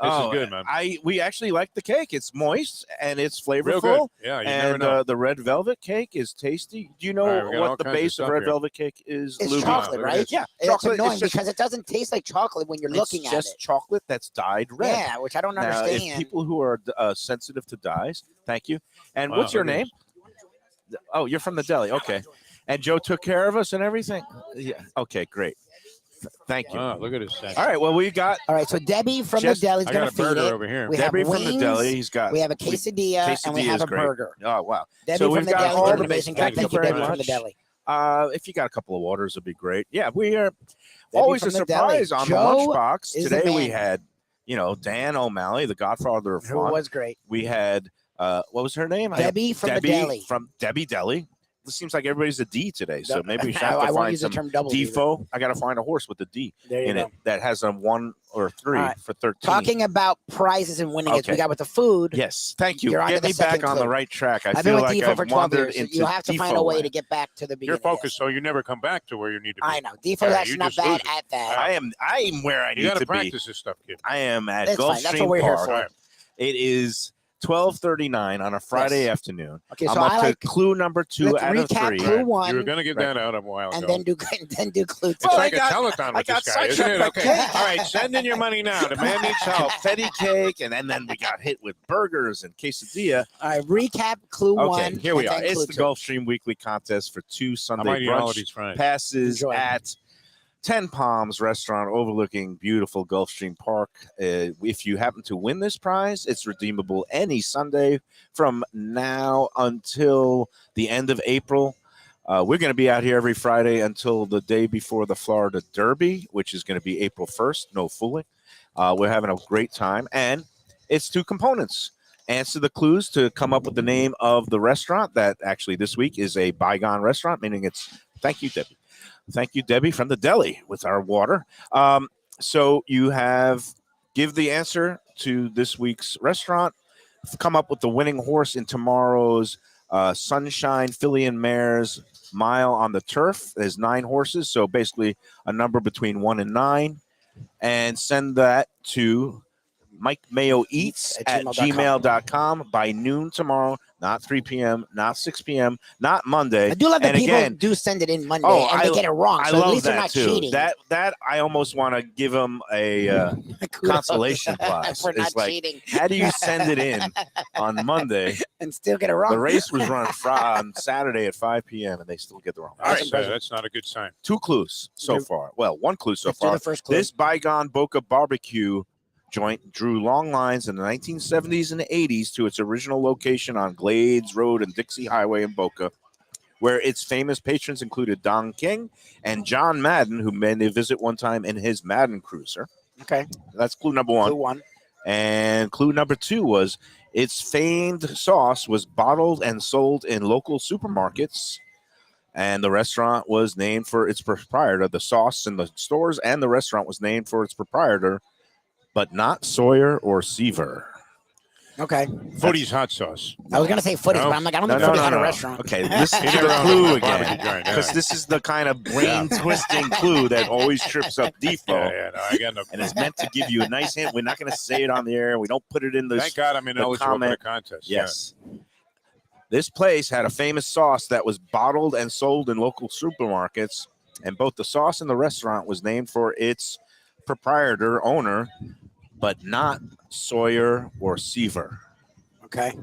Oh, is good, man. We actually like the cake. It's moist and it's Real good. flavorful. Yeah, you never And know. the red velvet cake is tasty. Do you know All right, we got all what the kinds of base of stuff red here. velvet cake is? It's Lubie? chocolate, Look at right? this. Yeah, It's chocolate. annoying It's just, because it doesn't taste like chocolate when you're looking it's at just it. chocolate that's dyed red. Yeah, which I don't Now, understand. if people who are sensitive to dyes, thank you. And Wow, what's your look at name? Oh, you're from the deli. Okay. And Joe took care of us and everything? Yeah. Okay, great. Thank you. Wow, look at this. All right. Well, we got All right, so Debbie from Just- the deli is I going got to a feed burger it. over here. We have Debbie from the wings, deli. He's got. we have a quesadilla, and we quesadilla have is a great. burger. Oh, wow. Debbie So from we've the got deli all is an the- amazing guy. thank Thank you you, very Debbie from the much. deli. If you got a couple of waters, would be great. Yeah, we are Debbie always a from the deli. surprise on Joe the lunchbox. is the Today we man. had, Dan O'Malley, the godfather of Who fun. was great. We had, what was her name? Debbie from the Debbie deli. From Debbie Deli. It seems like everybody's a D today, so maybe we should I have to won't find use the some term double. either. Defo. I got to find a horse with a D There you in go. it that has a 1 or 3 All right. for 13. Talking about prizes and winning, Okay. we got with the food. Yes, thank you. You're onto Get the me back second on the clue. right track. I I've been feel with like Defo I've for 12 wandered years. So into you have to find a Defo way land. to get back to the You're beginning. focused, so you never come back to where you need to be. I know. Defo's Yeah, actually you not just bad lose it. at that. I am where I You need got to to practice be. this stuff, kid. I am at That's fine. That's Gulfstream what we're here Park. for. All right. It is 12:39 on a Friday Yes. afternoon. Okay, I'm so up I like. to clue number 2 Let's out of recap 3. clue Right. one, You were going to give Right. that out a while ago. and then do clue two. It's Well, like I a got- telethon I with got this guy, isn't it? sidetracked by Okay. cake. All right, send in your money now. The man needs help. Confetti cake, and then we got hit with burgers and quesadilla. All right, recap clue Okay, one. here we and are. then It's clue the two. Gulfstream Weekly Contest for 2 I Sunday might eat all of brunch these fries. passes Enjoy. at 10 Palms Restaurant overlooking beautiful Gulfstream Park. If you happen to win this prize, it's redeemable any Sunday from now until the end of April. We're going to be out here every Friday until the day before the Florida Derby, which is going to be April 1st. No fooling. We're having a great time. And it's 2 components. Answer the clues to come up with the name of the restaurant that actually this week is a bygone restaurant, meaning it's thank you, Debbie. Thank you, Debbie, from the deli with our water. So you give the answer to this week's restaurant, come up with the winning horse in tomorrow's Sunshine Filly and Mares Mile on the Turf. There's 9 horses, so basically a number between 1 and 9, and send that to Mike Mayo Eats at gmail.com by noon tomorrow, not 3 p.m., not 6 p.m., not Monday. I do love that And people again, do send it in Monday Oh, and they get it wrong. I So at love least they're that not too. cheating. That I almost want to give them a Kudos consolation prize. for It's not like, cheating how do you send it in on Monday? and still get it wrong. The race was run on Saturday at 5 p.m. and they still get the wrong. All right, That's not a good sign. 2 clues so far. Well, 1 clue so Let's do far. the first clue. This bygone Boca barbecue joint drew long lines in the 1970s and 80s to its original location on Glades Road and Dixie Highway in Boca, where its famous patrons included Don King and John Madden, who made a visit one time in his Madden Cruiser. Okay. That's clue number 1. Clue 1. And clue number 2 was its famed sauce was bottled and sold in local supermarkets. And the restaurant was named for its proprietor. The sauce in the stores and the restaurant was named for its proprietor, but not Sawyer or Seaver. Okay. Footy's hot sauce. I was going to say footage, No. but I'm like, I don't think Footy had a restaurant. Okay, listen to Either the on clue the again, barbecue joint, yeah. because this is the kind of brain-twisting clue that always trips up Defo. No, I got no. And it's meant to give you a nice hint. We're not going to say it on the air. We don't put it in the Thank God I'm ineligible for the comment. contest. Yes. This place had a famous sauce that was bottled and sold in local supermarkets, and both the sauce and the restaurant was named for its proprietor, owner, but not Sawyer or Seaver. Okay.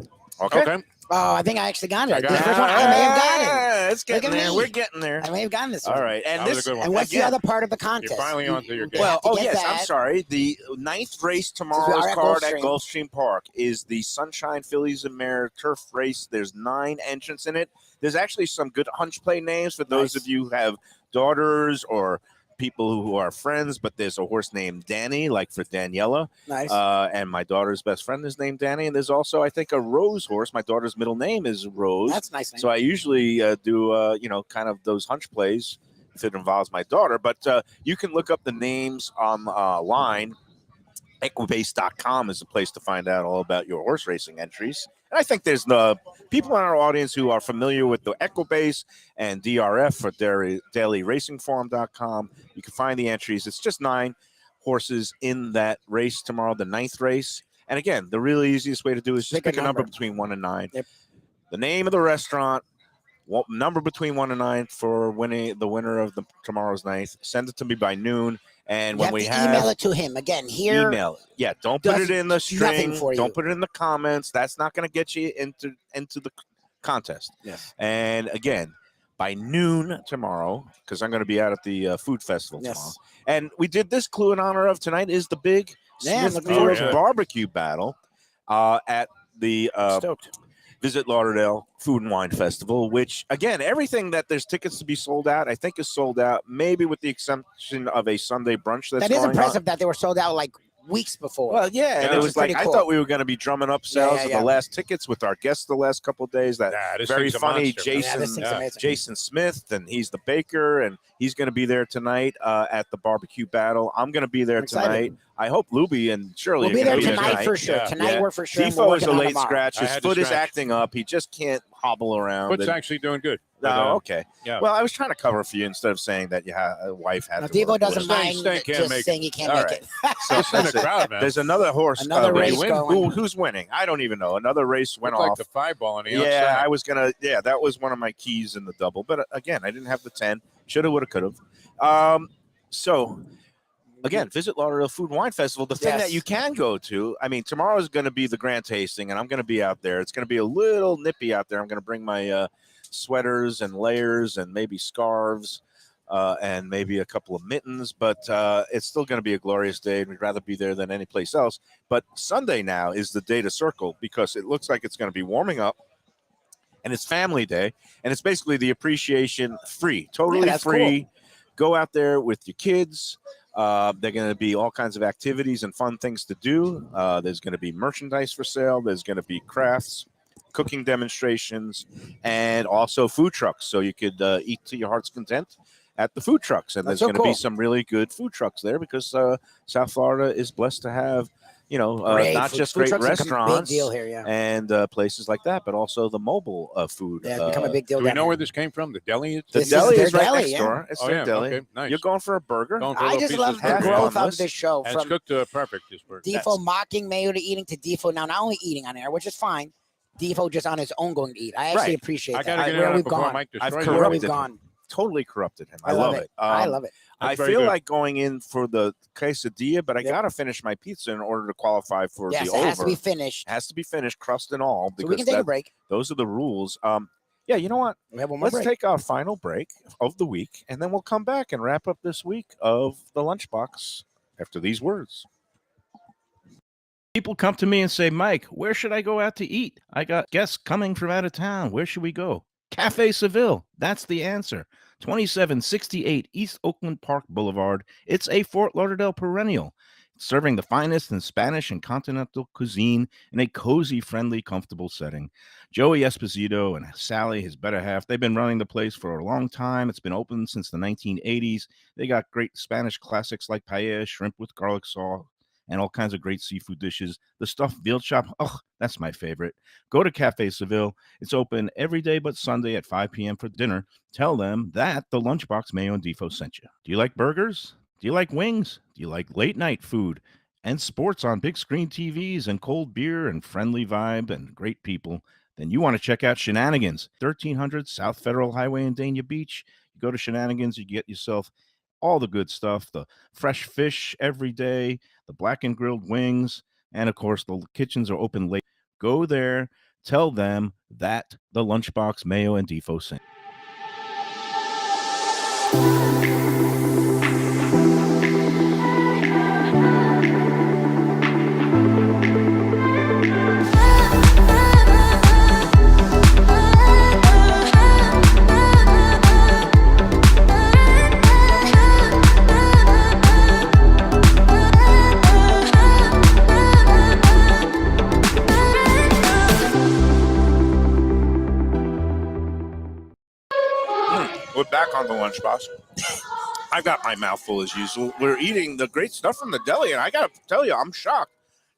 Okay. Okay. Oh, I think I actually got it. I got This it. first one, I may have gotten it. It's getting Look at there. me. We're getting there. I may have gotten this one. All right. And That was this a good one. And what's the again, other part of the contest? You're finally onto your game. Well, to oh get yes, I'm that- sorry. The 9th race we tomorrow's are at card at Gulfstream. Gulfstream Park is the Sunshine Fillies and Mare Turf Race. There's 9 entrants in it. There's actually some good hunch play names for those Nice. of you who have daughters or people who are friends, but there's a horse named Danny, like for Daniela. Nice. And my daughter's best friend is named Danny. And there's also, I think, a Rose horse. My daughter's middle name is Rose. That's nice. So I usually do, kind of those hunch plays if it involves my daughter. But you can look up the names online. Equibase.com is the place to find out all about your horse racing entries. And I think there's the people in our audience who are familiar with the Equibase and DRF for dailyracingforum.com. You can find the entries. It's just 9 horses in that race tomorrow, the 9th race. And again, the really easiest way to do is just pick a number between 1 and 9. Yep. The name of the restaurant, number between 1 and 9 for the winner of tomorrow's 9th. Send it to me by noon. And when we email it to him again here. Email it. Yeah, don't put it in the string. For you. Don't put it in the comments. That's not going to get you into the contest. Yes. And again, by noon tomorrow, because I'm going to be out at the food festival tomorrow. And we did this clue in honor of tonight is the big Smithfield barbecue battle at the Visit Lauderdale Food and Wine Festival, which, again, everything that there's tickets to be sold out, I think is sold out, maybe with the exception of a Sunday brunch that's That is going impressive on. that they were sold out like weeks before. Well, yeah, and it was like, cool. I thought we were going to be drumming up sales of the last tickets with our guests the last couple of days. That very funny Jason Smith, and he's the baker, and he's going to be there tonight at the barbecue battle. I'm going to be there tonight. I hope Lubie and Shirley will be there tonight. Tonight for sure. Tonight we're for sure. Defo is a late scratch. His foot is acting up. He just can't hobble around. Foot's actually doing good. No, okay. Yeah. Well, I was trying to cover for you instead of saying that a wife had. Defo doesn't mind just saying he can't make it. So in the crowd, man. There's another horse. Another race going. Who's winning? I don't even know. Another race went off. Like the 5 ball on the outside. outside. I was gonna. Yeah, that was one of my keys in the double. But again, I didn't have the 10. Shoulda, woulda, coulda. So. Again, visit Lauderdale Food and Wine Festival. The thing that you can go to, I mean, tomorrow is going to be the grand tasting, and I'm going to be out there. It's going to be a little nippy out there. I'm going to bring my sweaters and layers and maybe scarves and maybe a couple of mittens, but it's still going to be a glorious day, and we'd rather be there than any place else. But Sunday now is the day to circle because it looks like it's going to be warming up, and it's family day, and it's basically the appreciation free, totally free. Cool. Go out there with your kids. They're going to be all kinds of activities and fun things to do. There's going to be merchandise for sale. There's going to be crafts, cooking demonstrations, and also food trucks. So you could eat to your heart's content at the food trucks. And there's going to be some really good food trucks there because South Florida is blessed to have, not just great restaurants big deal here, and places like that, but also the mobile food. Yeah, it's become a big deal. Do we know where this came from? The deli? The deli is right next door. It's their deli. Okay, nice. You're going for a burger? I just love the growth of this show. And it's cooked perfect, this burger. Defo mocking Mayo to eating to Defo now not only eating on air, which is fine. Defo just on his own going to eat. I actually appreciate that. I got to get it before Mike destroys where we've gone. Totally corrupted him. I love it. I love it. I feel like going in for the quesadilla, but I got to finish my pizza in order to qualify for the over. It has to be finished. It has to be finished, crust and all. So we can take a break. Those are the rules. Yeah, you know what? We have one more Let's take our final break of the week, and then we'll come back and wrap up this week of the Lunchbox after these words. People come to me and say, Mike, where should I go out to eat? I got guests coming from out of town. Where should we go? Cafe Seville. That's the answer. 2768 East Oakland Park Boulevard. It's a Fort Lauderdale perennial, serving the finest in Spanish and continental cuisine in a cozy, friendly, comfortable setting. Joey Esposito and Sally, his better half, they've been running the place for a long time. It's been open since the 1980s. They got great Spanish classics like paella, shrimp with garlic sauce, and all kinds of great seafood dishes. The stuffed veal chop, that's my favorite. Go to Cafe Seville. It's open every day but Sunday at 5 p.m. for dinner. Tell them that the Lunchbox Mayo and Defo sent you. Do you like burgers? Do you like wings? Do you like late night food and sports on big screen TVs and cold beer and friendly vibe and great people? Then you want to check out Shenanigans, 1300 South Federal Highway in Dania Beach. You go to Shenanigans, you get yourself all the good stuff, the fresh fish every day, the blackened grilled wings, and of course, the kitchens are open late. Go there, tell them that the Lunchbox Mayo and Defo sent. on the Lunchbox. I got my mouth full as usual. We're eating the great stuff from the deli, and I got to tell you, I'm shocked.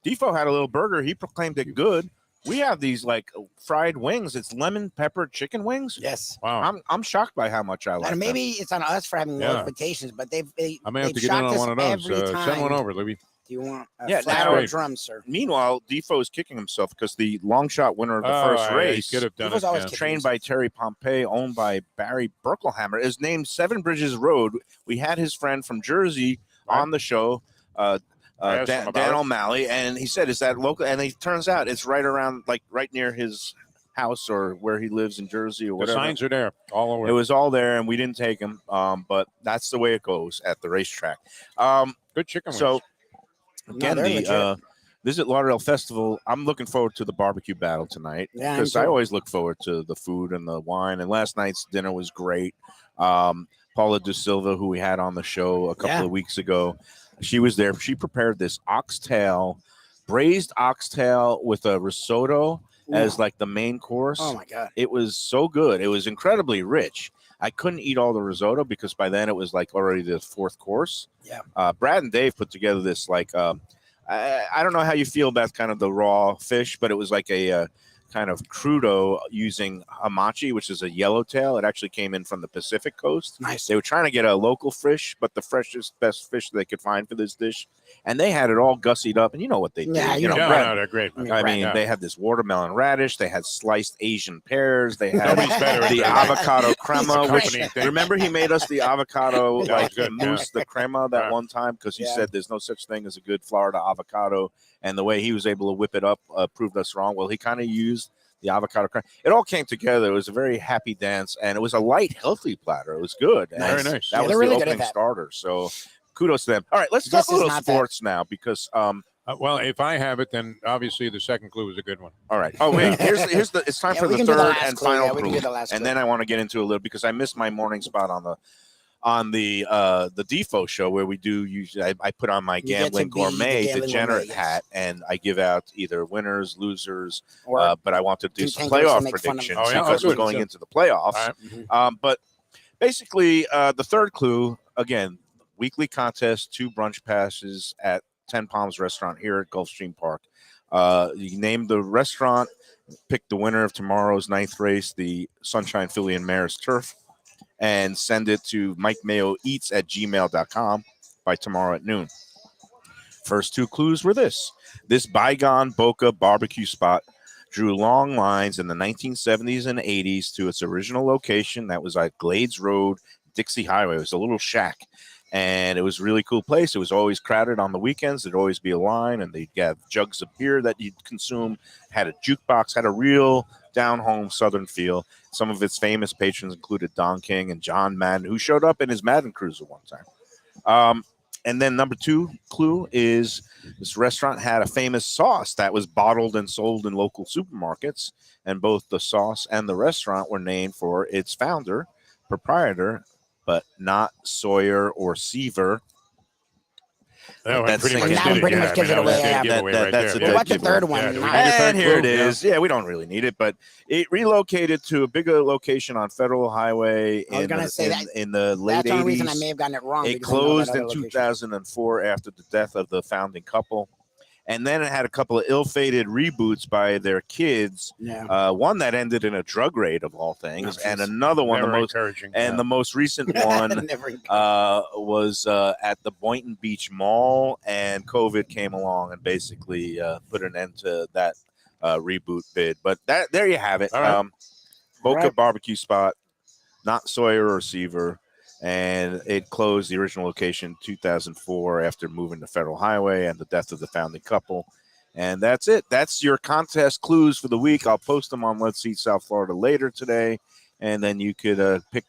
Defo had a little burger. He proclaimed it good. We have these like fried wings. It's lemon pepper chicken wings. Yes. Wow. I'm shocked by how much I like And maybe it's on us for having low Yeah. expectations, but they I may have to they've get in shocked on us one of those. every Send one time. over, Libby. Do you want a Yeah, flat now- or a drum, sir? Meanwhile, Defo is kicking himself because the long shot winner of the first race, could have done Defo's it. always Yeah. kicking trained by Terry Pompey, owned by Barry Berkelhammer, is named Seven Bridges Road. We had his friend from Jersey on the show, I asked him about Dan it. O'Malley, and he said, "Is that local?" And it turns out it's right around, like right near his house or where he lives in Jersey or The whatever. signs are there all over. It was all there, and we didn't take him. But that's the way it goes at the racetrack. Good chicken wings. So again, they're the legit. Visit Lauderdale Festival. I'm looking forward to the barbecue battle tonight Yeah, because me I too. always look forward to the food and the wine. And last night's dinner was great. Paula De Silva, who we had on the show a couple of weeks ago, she was there. She prepared this oxtail, braised oxtail with a risotto as like the main course. Oh my god. It was so good. It was incredibly rich. I couldn't eat all the risotto because by then it was like already the fourth course. Yeah. Brad and Dave put together this like I don't know how you feel about kind of the raw fish, but it was like a kind of crudo using hamachi, which is a yellowtail. It actually came in from the Pacific coast. Nice. They were trying to get a local fish, but the freshest, best fish they could find for this dish. And they had it all gussied up. And you know what they do. Yeah, you know, yeah, Brad, no, they're great. man. I mean, Yeah. they had this watermelon radish. They had sliced Asian pears. They had Nobody's better at the that. avocado crema. It's Which company thing. remember he made us the avocado Yeah, like it's good, mousse, the crema that Yeah. one time because he Yeah. said there's no such thing as a good Florida avocado, and the way he was able to whip it up proved us wrong. Well, he kind of used the avocado crema. It all came together. It was a very happy dance, and it was a light, healthy platter. It was good. And Very nice. That Yeah, was they're the really good at opening that. starter. So kudos to them. All right, let's This talk a is little not that. sports now because Well, if I have it, then obviously the second clue was a good one. all right. Oh wait, here's the. It's time Yeah, for we the can do the third last and clue. final Yeah, we can clue, do the last and clue. then I want to get into a little because I missed my morning spot on the Defo show where we do usually I put on my You get to gambling be the gourmet gambling degenerate gourmet, yes. hat and I give out either winners, losers, Or but I want to do some contenders to playoff make fun of predictions them. Oh, yeah, because oh, we're good. going into the playoffs. All right. But basically, the third clue again, weekly contest, 2 brunch passes at 10 Palms Restaurant here at Gulfstream Park. You name the restaurant, pick the winner of tomorrow's 9th race, the Sunshine Philly and Maris Turf, and send it to MikeMayoEats@gmail.com by tomorrow at noon. First 2 clues were this bygone Boca barbecue spot drew long lines in the 1970s and 80s to its original location. That was at Glades Road, Dixie Highway. It was a little shack. And it was a really cool place. It was always crowded on the weekends. There'd always be a line, and they'd have jugs of beer that you'd consume, had a jukebox, had a real down-home Southern feel. Some of its famous patrons included Don King and John Madden, who showed up in his Madden Cruiser one time. And then number 2 clue is this restaurant had a famous sauce that was bottled and sold in local supermarkets, and both the sauce and the restaurant were named for its founder, proprietor, but not Sawyer or Seaver. That That's pretty much that did it. pretty Yeah, much I gives mean, it that was a away, dead yeah. giveaway That- right that's there. a dead What's the giveaway. third one? Yeah, do we Not- need a third And here clue? it is. Yeah, we don't really need it, but it relocated to a bigger location on Federal Highway I was in, gonna the, say in, that- in the late That's the only reason I 80s. may have gotten it wrong. It because I know that closed other in location. 2004 after the death of the founding couple. And then it had a couple of ill-fated reboots by their kids. Yeah. One that ended in a drug raid of all things, Oh, and jeez. another one, Never the most encouraging. and the most recent one Never. was at the Boynton Beach Mall, and COVID came along and basically put an end to that reboot bid. But there you have it. All right. Boca Right. barbecue spot, not Sawyer or Seaver, and it closed the original location in 2004 after moving to Federal Highway and the death of the founding couple. And that's it. That's your contest clues for the week. I'll post them on Let's Eat South Florida later today, and then you could pick,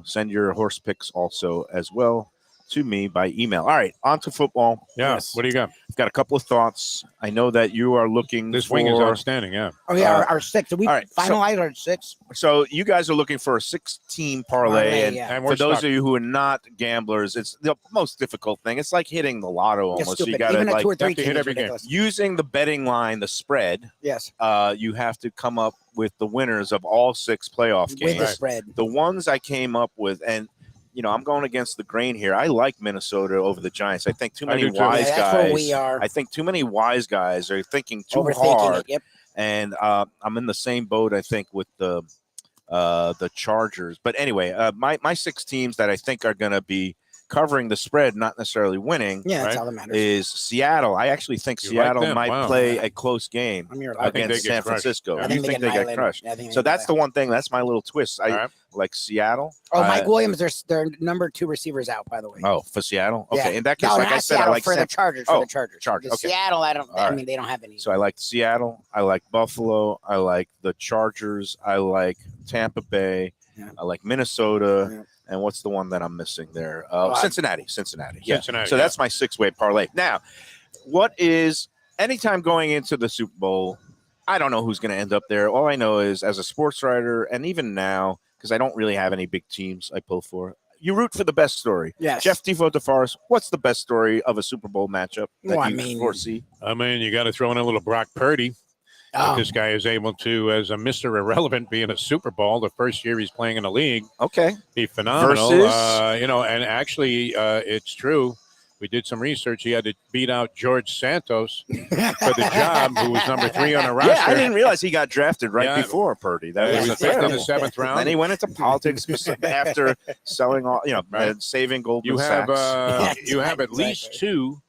send your horse picks also as well to me by email. All right, on to football. Yeah. Yes. What do you got? I've got a couple of thoughts. I know that you are looking This for wing is outstanding. Yeah. Oh yeah, our six. Did we all right, so- finalize our six? So you guys are looking for a 6-team parlay, and yeah. And for we're those stuck. of you who are not gamblers, it's the most difficult thing. It's like hitting the lotto Just almost. So you stupid. got to Even a like 2 or 3 have to hit team is every game. ridiculous. using the betting line, the spread. Yes, You have to come up with the winners of all 6 playoff with games. the spread. The ones I came up with, and I'm going against the grain here. I like Minnesota over the Giants. I think too many do too. wise Yeah, that's guys. where we are. I think too many wise guys are thinking too Overthinking hard. it. Yep. And I'm in the same boat, I think, with the Chargers. But anyway, my 6 teams that I think are going to be covering the spread, not necessarily winning, Yeah, that's Right. all that matters. is Seattle. I actually think You like Seattle them? might Wow. play a close game I'm your I think against they get San crushed. Francisco. I You think think they get annihilated. crushed? Yeah, I think they So get that's the annihilated. one thing. That's my little twist. I All right. like Seattle. Oh, Mike Williams, their number 2 receivers out, by the way. Oh, for Seattle? Okay. Yeah. In that case, No, like I not said, I Seattle, like for the Chargers. For the Chargers. Chargers, The okay. Seattle, I don't. All I right. mean, they don't have any. So I like Seattle. I like Buffalo. I like the Chargers. I like Tampa Bay. Yeah. I like Minnesota. Yeah. And what's the one that I'm missing there? Cincinnati. Yeah. Cincinnati, So yeah. that's my 6-way parlay. Now, what is anytime going into the Super Bowl? I don't know who's going to end up there. All I know is, as a sports writer, and even now, because I don't really have any big teams I pull for, you root for the best story. Yes. Jeff Defo DeForest, what's the best story of a Super Bowl matchup that Well, I you mean- foresee? I mean, you got to throw in a little Brock Purdy. Oh, This guy is able to, as a Mr. Irrelevant, be in a Super Bowl the first year he's playing in the league. Okay. Be phenomenal. Versus? And actually, it's true. We did some research. He had to beat out George Santos for the job, who was number 3 on the roster. Yeah, I didn't realize he got drafted right Yeah. before Purdy. That He was was picked in incredible. the 7th round. Then he went into politics after selling all, Right. saving Goldman You have Sachs. you have at Exactly. least 2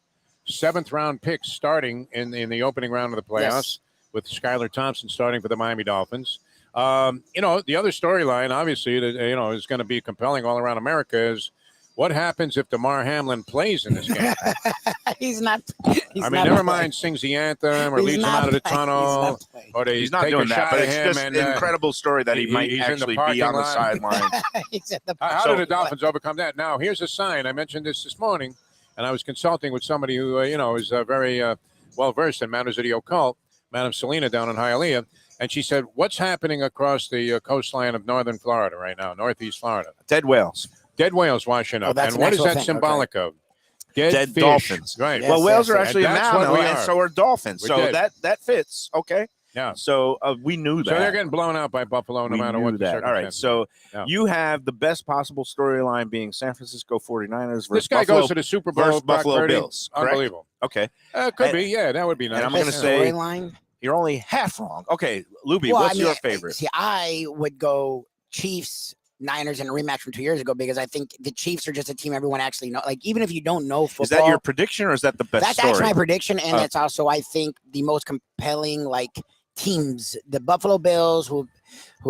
7th-round picks starting in the opening round of the playoffs, Yes. with Skylar Thompson starting for the Miami Dolphins. The other storyline, obviously, that is going to be compelling all around America is what happens if DeMar Hamlin plays in this game. he's not. He's I mean, not never playing. mind sings the anthem or He's leads him not out of the playing. tunnel, He's not playing. or they He's not take doing a that, shot but at it's him just and an incredible story that he might he's in the actually parking be on the lot. sideline. He's at the. How So- do the Dolphins overcome that? Now, here's a sign. I mentioned this morning, and I was consulting with somebody who, is very well-versed in matters of the occult, Madam Selena down in Hialeah, and she said, what's happening across the coastline of northern Florida right now, northeast Florida? Dead whales. Dead whales washing Oh, up. that's And an what is actual that thing. symbolic of? Dead fish. dolphins. Right. Yes, well, whales are yes. actually a And that's what mammal, we and are. so are dolphins. We're So dead. that fits. Okay. Yeah. So we knew that. So they're getting blown out by Buffalo no we matter knew what the that. All right. circumstances. So Yeah. you have the best possible storyline being San Francisco 49ers versus This guy Buffalo. goes to the Super Bowl. versus Brock Buffalo Purdy. Bills, correct? Unbelievable. Okay. Could And- be. Yeah, that would be nice. I'm gonna Best say- storyline. You're only half wrong. Okay, Lubie, Well, what's I mean, your favorite? See, I would go Chiefs. Niners in a rematch from 2 years ago because I think the Chiefs are just a team everyone actually knows. Like, even if you don't know football, Is that your prediction or is that the best that's story? actually my prediction, and Oh. that's also I think the most compelling teams. The Buffalo Bills who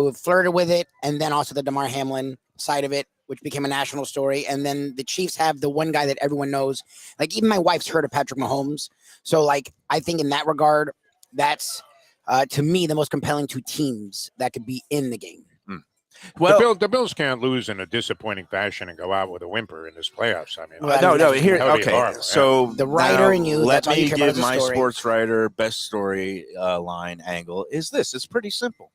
have flirted with it, and then also the DeMar Hamlin side of it, which became a national story, and then the Chiefs have the one guy that everyone knows. Like, even my wife's heard of Patrick Mahomes, so I think in that regard, that's to me the most compelling 2 teams that could be in the game. Well, the Bills can't lose in a disappointing fashion and go out with a whimper in this playoffs. I mean, Well, no, that's- here. that would be Okay, horrible, yeah. so The writer now in you, Let that's all you me care about give is the my story. sports writer best story line angle. Is this? It's pretty simple.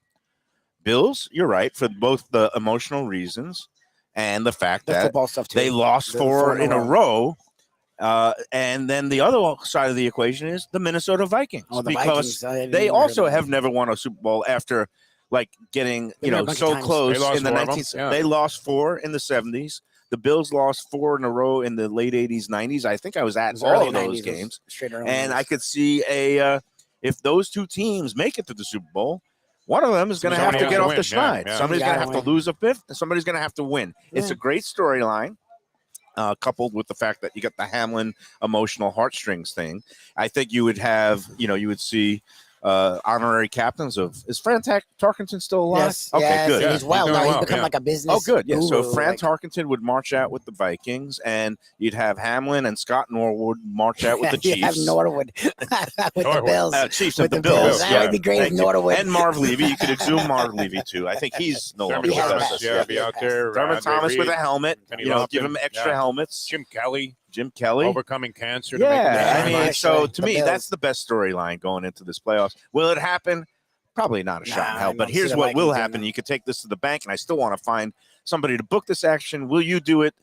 Bills, you're right, for both the emotional reasons and the fact The that football stuff too. they lost The 4 in a row. And then the other side of the equation is the Minnesota Vikings, Oh, the because Vikings, I didn't they even heard also about have never won a Super Bowl after getting They've been a bunch of so times. close They lost in the 4 of them, 19th. yeah. They lost 4 in the 70s. The Bills lost 4 in a row in the late 80s, 90s. I think I was at It was all early of those 90s, it was games, straight early and 90s. I could see if those 2 teams make it to the Super Bowl, one of them is going to have Somebody to has get to off win, the schneid. yeah. Somebody's Somebody going to gotta have to lose a fifth, and somebody's going to have to win. It's Yeah. a great storyline. Coupled with the fact that you got the Hamlin emotional heartstrings thing, I think you would have, you would see honorary captains of. Is Fran Tarkenton still alive? Yes. Okay, yes, good. and Yeah, he's well he's doing now. He's well, become yeah. like a business. Oh, good. Yeah. So guru, Fran like- Tarkenton would march out with the Vikings, and you'd have Hamlin and Scott Norwood march out with the You have Chiefs. Norwood with the Norwood. Bills. Chiefs with of the the Bills. That Yeah. would be great if Thank you. Norwood. And Marv Levy. You could exhume Marv Levy too. I think he's no longer Dermot has with Thomas, us. passed. yeah, be out there. Dermot Andre Thomas with Reed, a helmet. Kenny You know, give Lofton, him extra yeah. helmets. Jim Kelly Jim Kelly. overcoming cancer. To make Yeah, the I mean, actually, so to the me, Bills. that's the best storyline going into this playoffs. Will it happen? Probably not a shot in Nah, hell. I But don't here's see the what will Vikings doing happen. that. You could take this to the bank, and I still want to find somebody to book this action. Will you do it?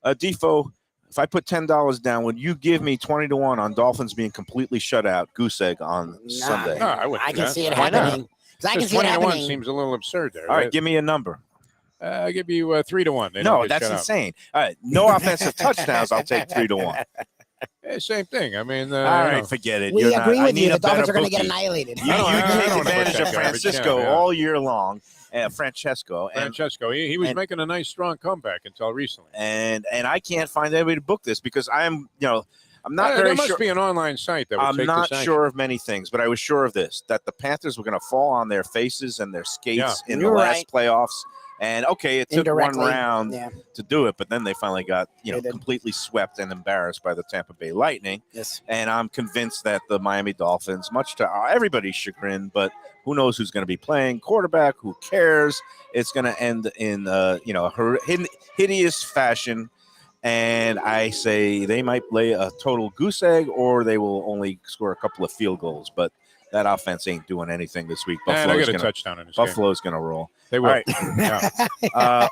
Defo, if I put $10 down, would you give me 20-1 on Dolphins being completely shut out, goose egg on Sunday? No, I wouldn't I do can that. see it Why not? happening. 'Cause I can Because see it 20 to 1 happening. seems a little absurd there. All right, give me a number. I'll give you 3 to 1. They No, don't get that's shut out. insane. All right, no offensive touchdowns. I'll take 3-1. Same thing. I mean, All you right, know. forget it. We You're not- agree I with need you. a The Dolphins better are going to get bookie. annihilated. You I don't take wanna put advantage that of garbage, Francisco yeah. all year long, Francesco, and Francesco, he was and- making a nice, strong comeback until recently. and I can't find anybody to book this because I'm not there very must sure. be an online site that would I'm take not this action. sure of many things, but I was sure of this: that the Panthers were going to fall on their faces and their skates in the You're last right. playoffs. And okay, it took one Indirectly, round yeah. to do it, but then they finally got They did. completely swept and embarrassed by the Tampa Bay Lightning. Yes. And I'm convinced that the Miami Dolphins, much to everybody's chagrin, but who knows who's going to be playing quarterback? Who cares? It's going to end in hideous fashion. And I say they might lay a total goose egg, or they will only score a couple of field goals. But that offense ain't doing anything this week. And I Buffalo's got a gonna touchdown in this game. Buffalo's going to roll. They will. All right. Yeah.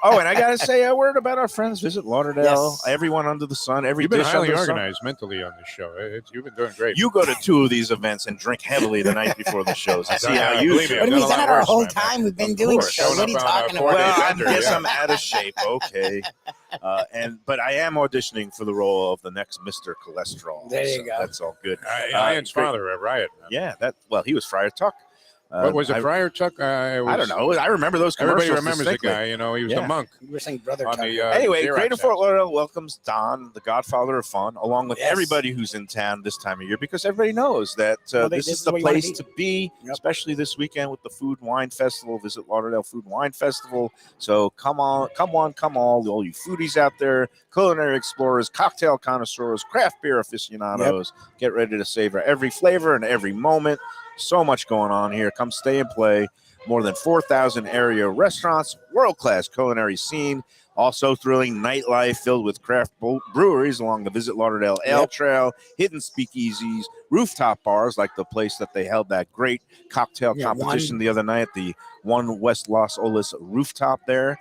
And I got to say a word about our friends. Visit Lauderdale. Yes. Everyone under the sun. Every You've been dish highly under the sun. organized mentally on this show. You've been doing great. You go to 2 of these events and drink heavily the night before the shows. And see how I you believe do. you. What do you mean? I've Is done a that lot our worse, whole man. time we've been Of doing course. shows? What are you Showing up on, talking 4 about? days Well, I under, guess yeah. I'm out of shape. Okay. But I am auditioning for the role of the next Mr. Cholesterol. There you So go. That's all good. Ian's great. father, Riot. Man. Yeah. He was Friar Tuck. What was it, I Friar Tuck? I don't know. I remember those commercials. Everybody remembers the distinctly. guy. He was Yeah. a monk. You were saying brother On Tucker. the, Anyway, Xerox Greater ads. Fort Lauderdale welcomes Don, the Godfather of Fun, along with Yes. everybody who's in town this time of year, because everybody knows that Well, this this is is the where you wanna place to be, Yep. especially this weekend with the Food and Wine Festival. Visit Lauderdale Food and Wine Festival. So come all, all you foodies out there, culinary explorers, cocktail connoisseurs, craft beer aficionados. Get ready to savor every flavor and every moment. So much going on here. Come stay and play. More than 4,000 area restaurants, world-class culinary scene, also thrilling nightlife filled with craft breweries along the Visit Lauderdale Ale Trail, hidden speakeasies, rooftop bars like the place that they held that great cocktail competition the other night, the One West Los Olas rooftop there,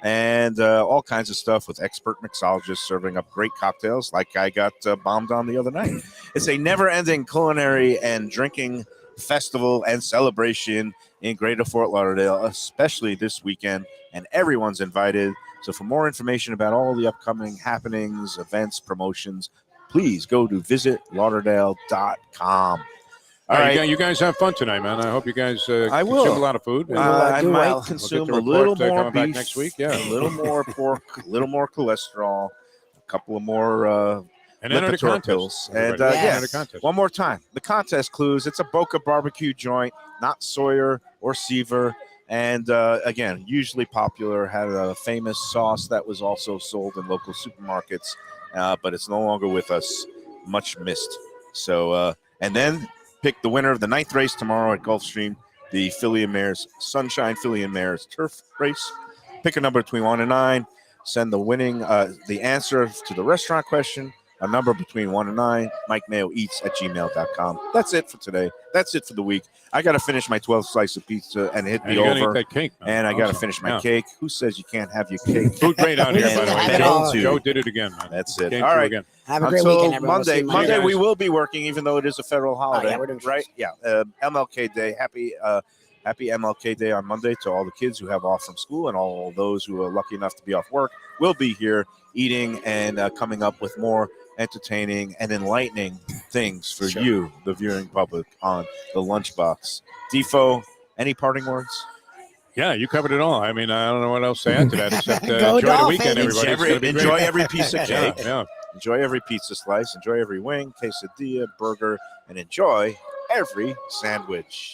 and all kinds of stuff with expert mixologists serving up great cocktails like I got bombed on the other night. It's a never-ending culinary and drinking festival and celebration in Greater Fort Lauderdale, especially this weekend, and everyone's invited. So for more information about all the upcoming happenings, events, promotions, please go to visitlauderdale.com. All right, you guys have fun tonight, man. I hope you guys I will. consume a lot of food. I do might well. consume We'll a get the little report, more coming back beef next week, yeah. a little more pork, a little more cholesterol, a couple of more And enter the Lipitor contest. pills. And everybody. Yes. yeah, Enter the contest. one more time. The contest clues. It's a Boca barbecue joint, not Sawyer or Seaver. And again, usually popular, had a famous sauce that was also sold in local supermarkets, but it's no longer with us. Much missed. So, and then pick the winner of the 9th race tomorrow at Gulfstream, the Philly and Mares Sunshine Philly and Mares Turf Race. Pick a number between 1 and 9. Send the winning, the answer to the restaurant question, a number between 1 and 9, MikeMayoEats@gmail.com. That's it for today. That's it for the week. I got to finish my 12 slice of pizza and hit And me you got to eat over. that cake, man. And I got to Awesome. finish my Yeah. cake. Who says you can't have your cake? Food great out here, by the way. Have it all. Joe did it again, man. That's it. Came All through right. Again. Have a great Until weekend, everyone. We'll see Monday. you Monday guys. we will be working, even though it is a federal holiday. we're doing right? Yeah. MLK Day. Happy MLK Day on Monday to all the kids who have off from school and all those who are lucky enough to be off work. We'll be here eating and coming up with more entertaining and enlightening things for you, the viewing public, on the Lunchbox. Defo, any parting words? Yeah, you covered it all. I mean, I don't know what else to add to that except Go enjoy the Dolphins. weekend, everybody. It's gonna be Enjoy great. every piece of cake. Yeah. Enjoy every pizza slice. Enjoy every wing, quesadilla, burger, and enjoy every sandwich.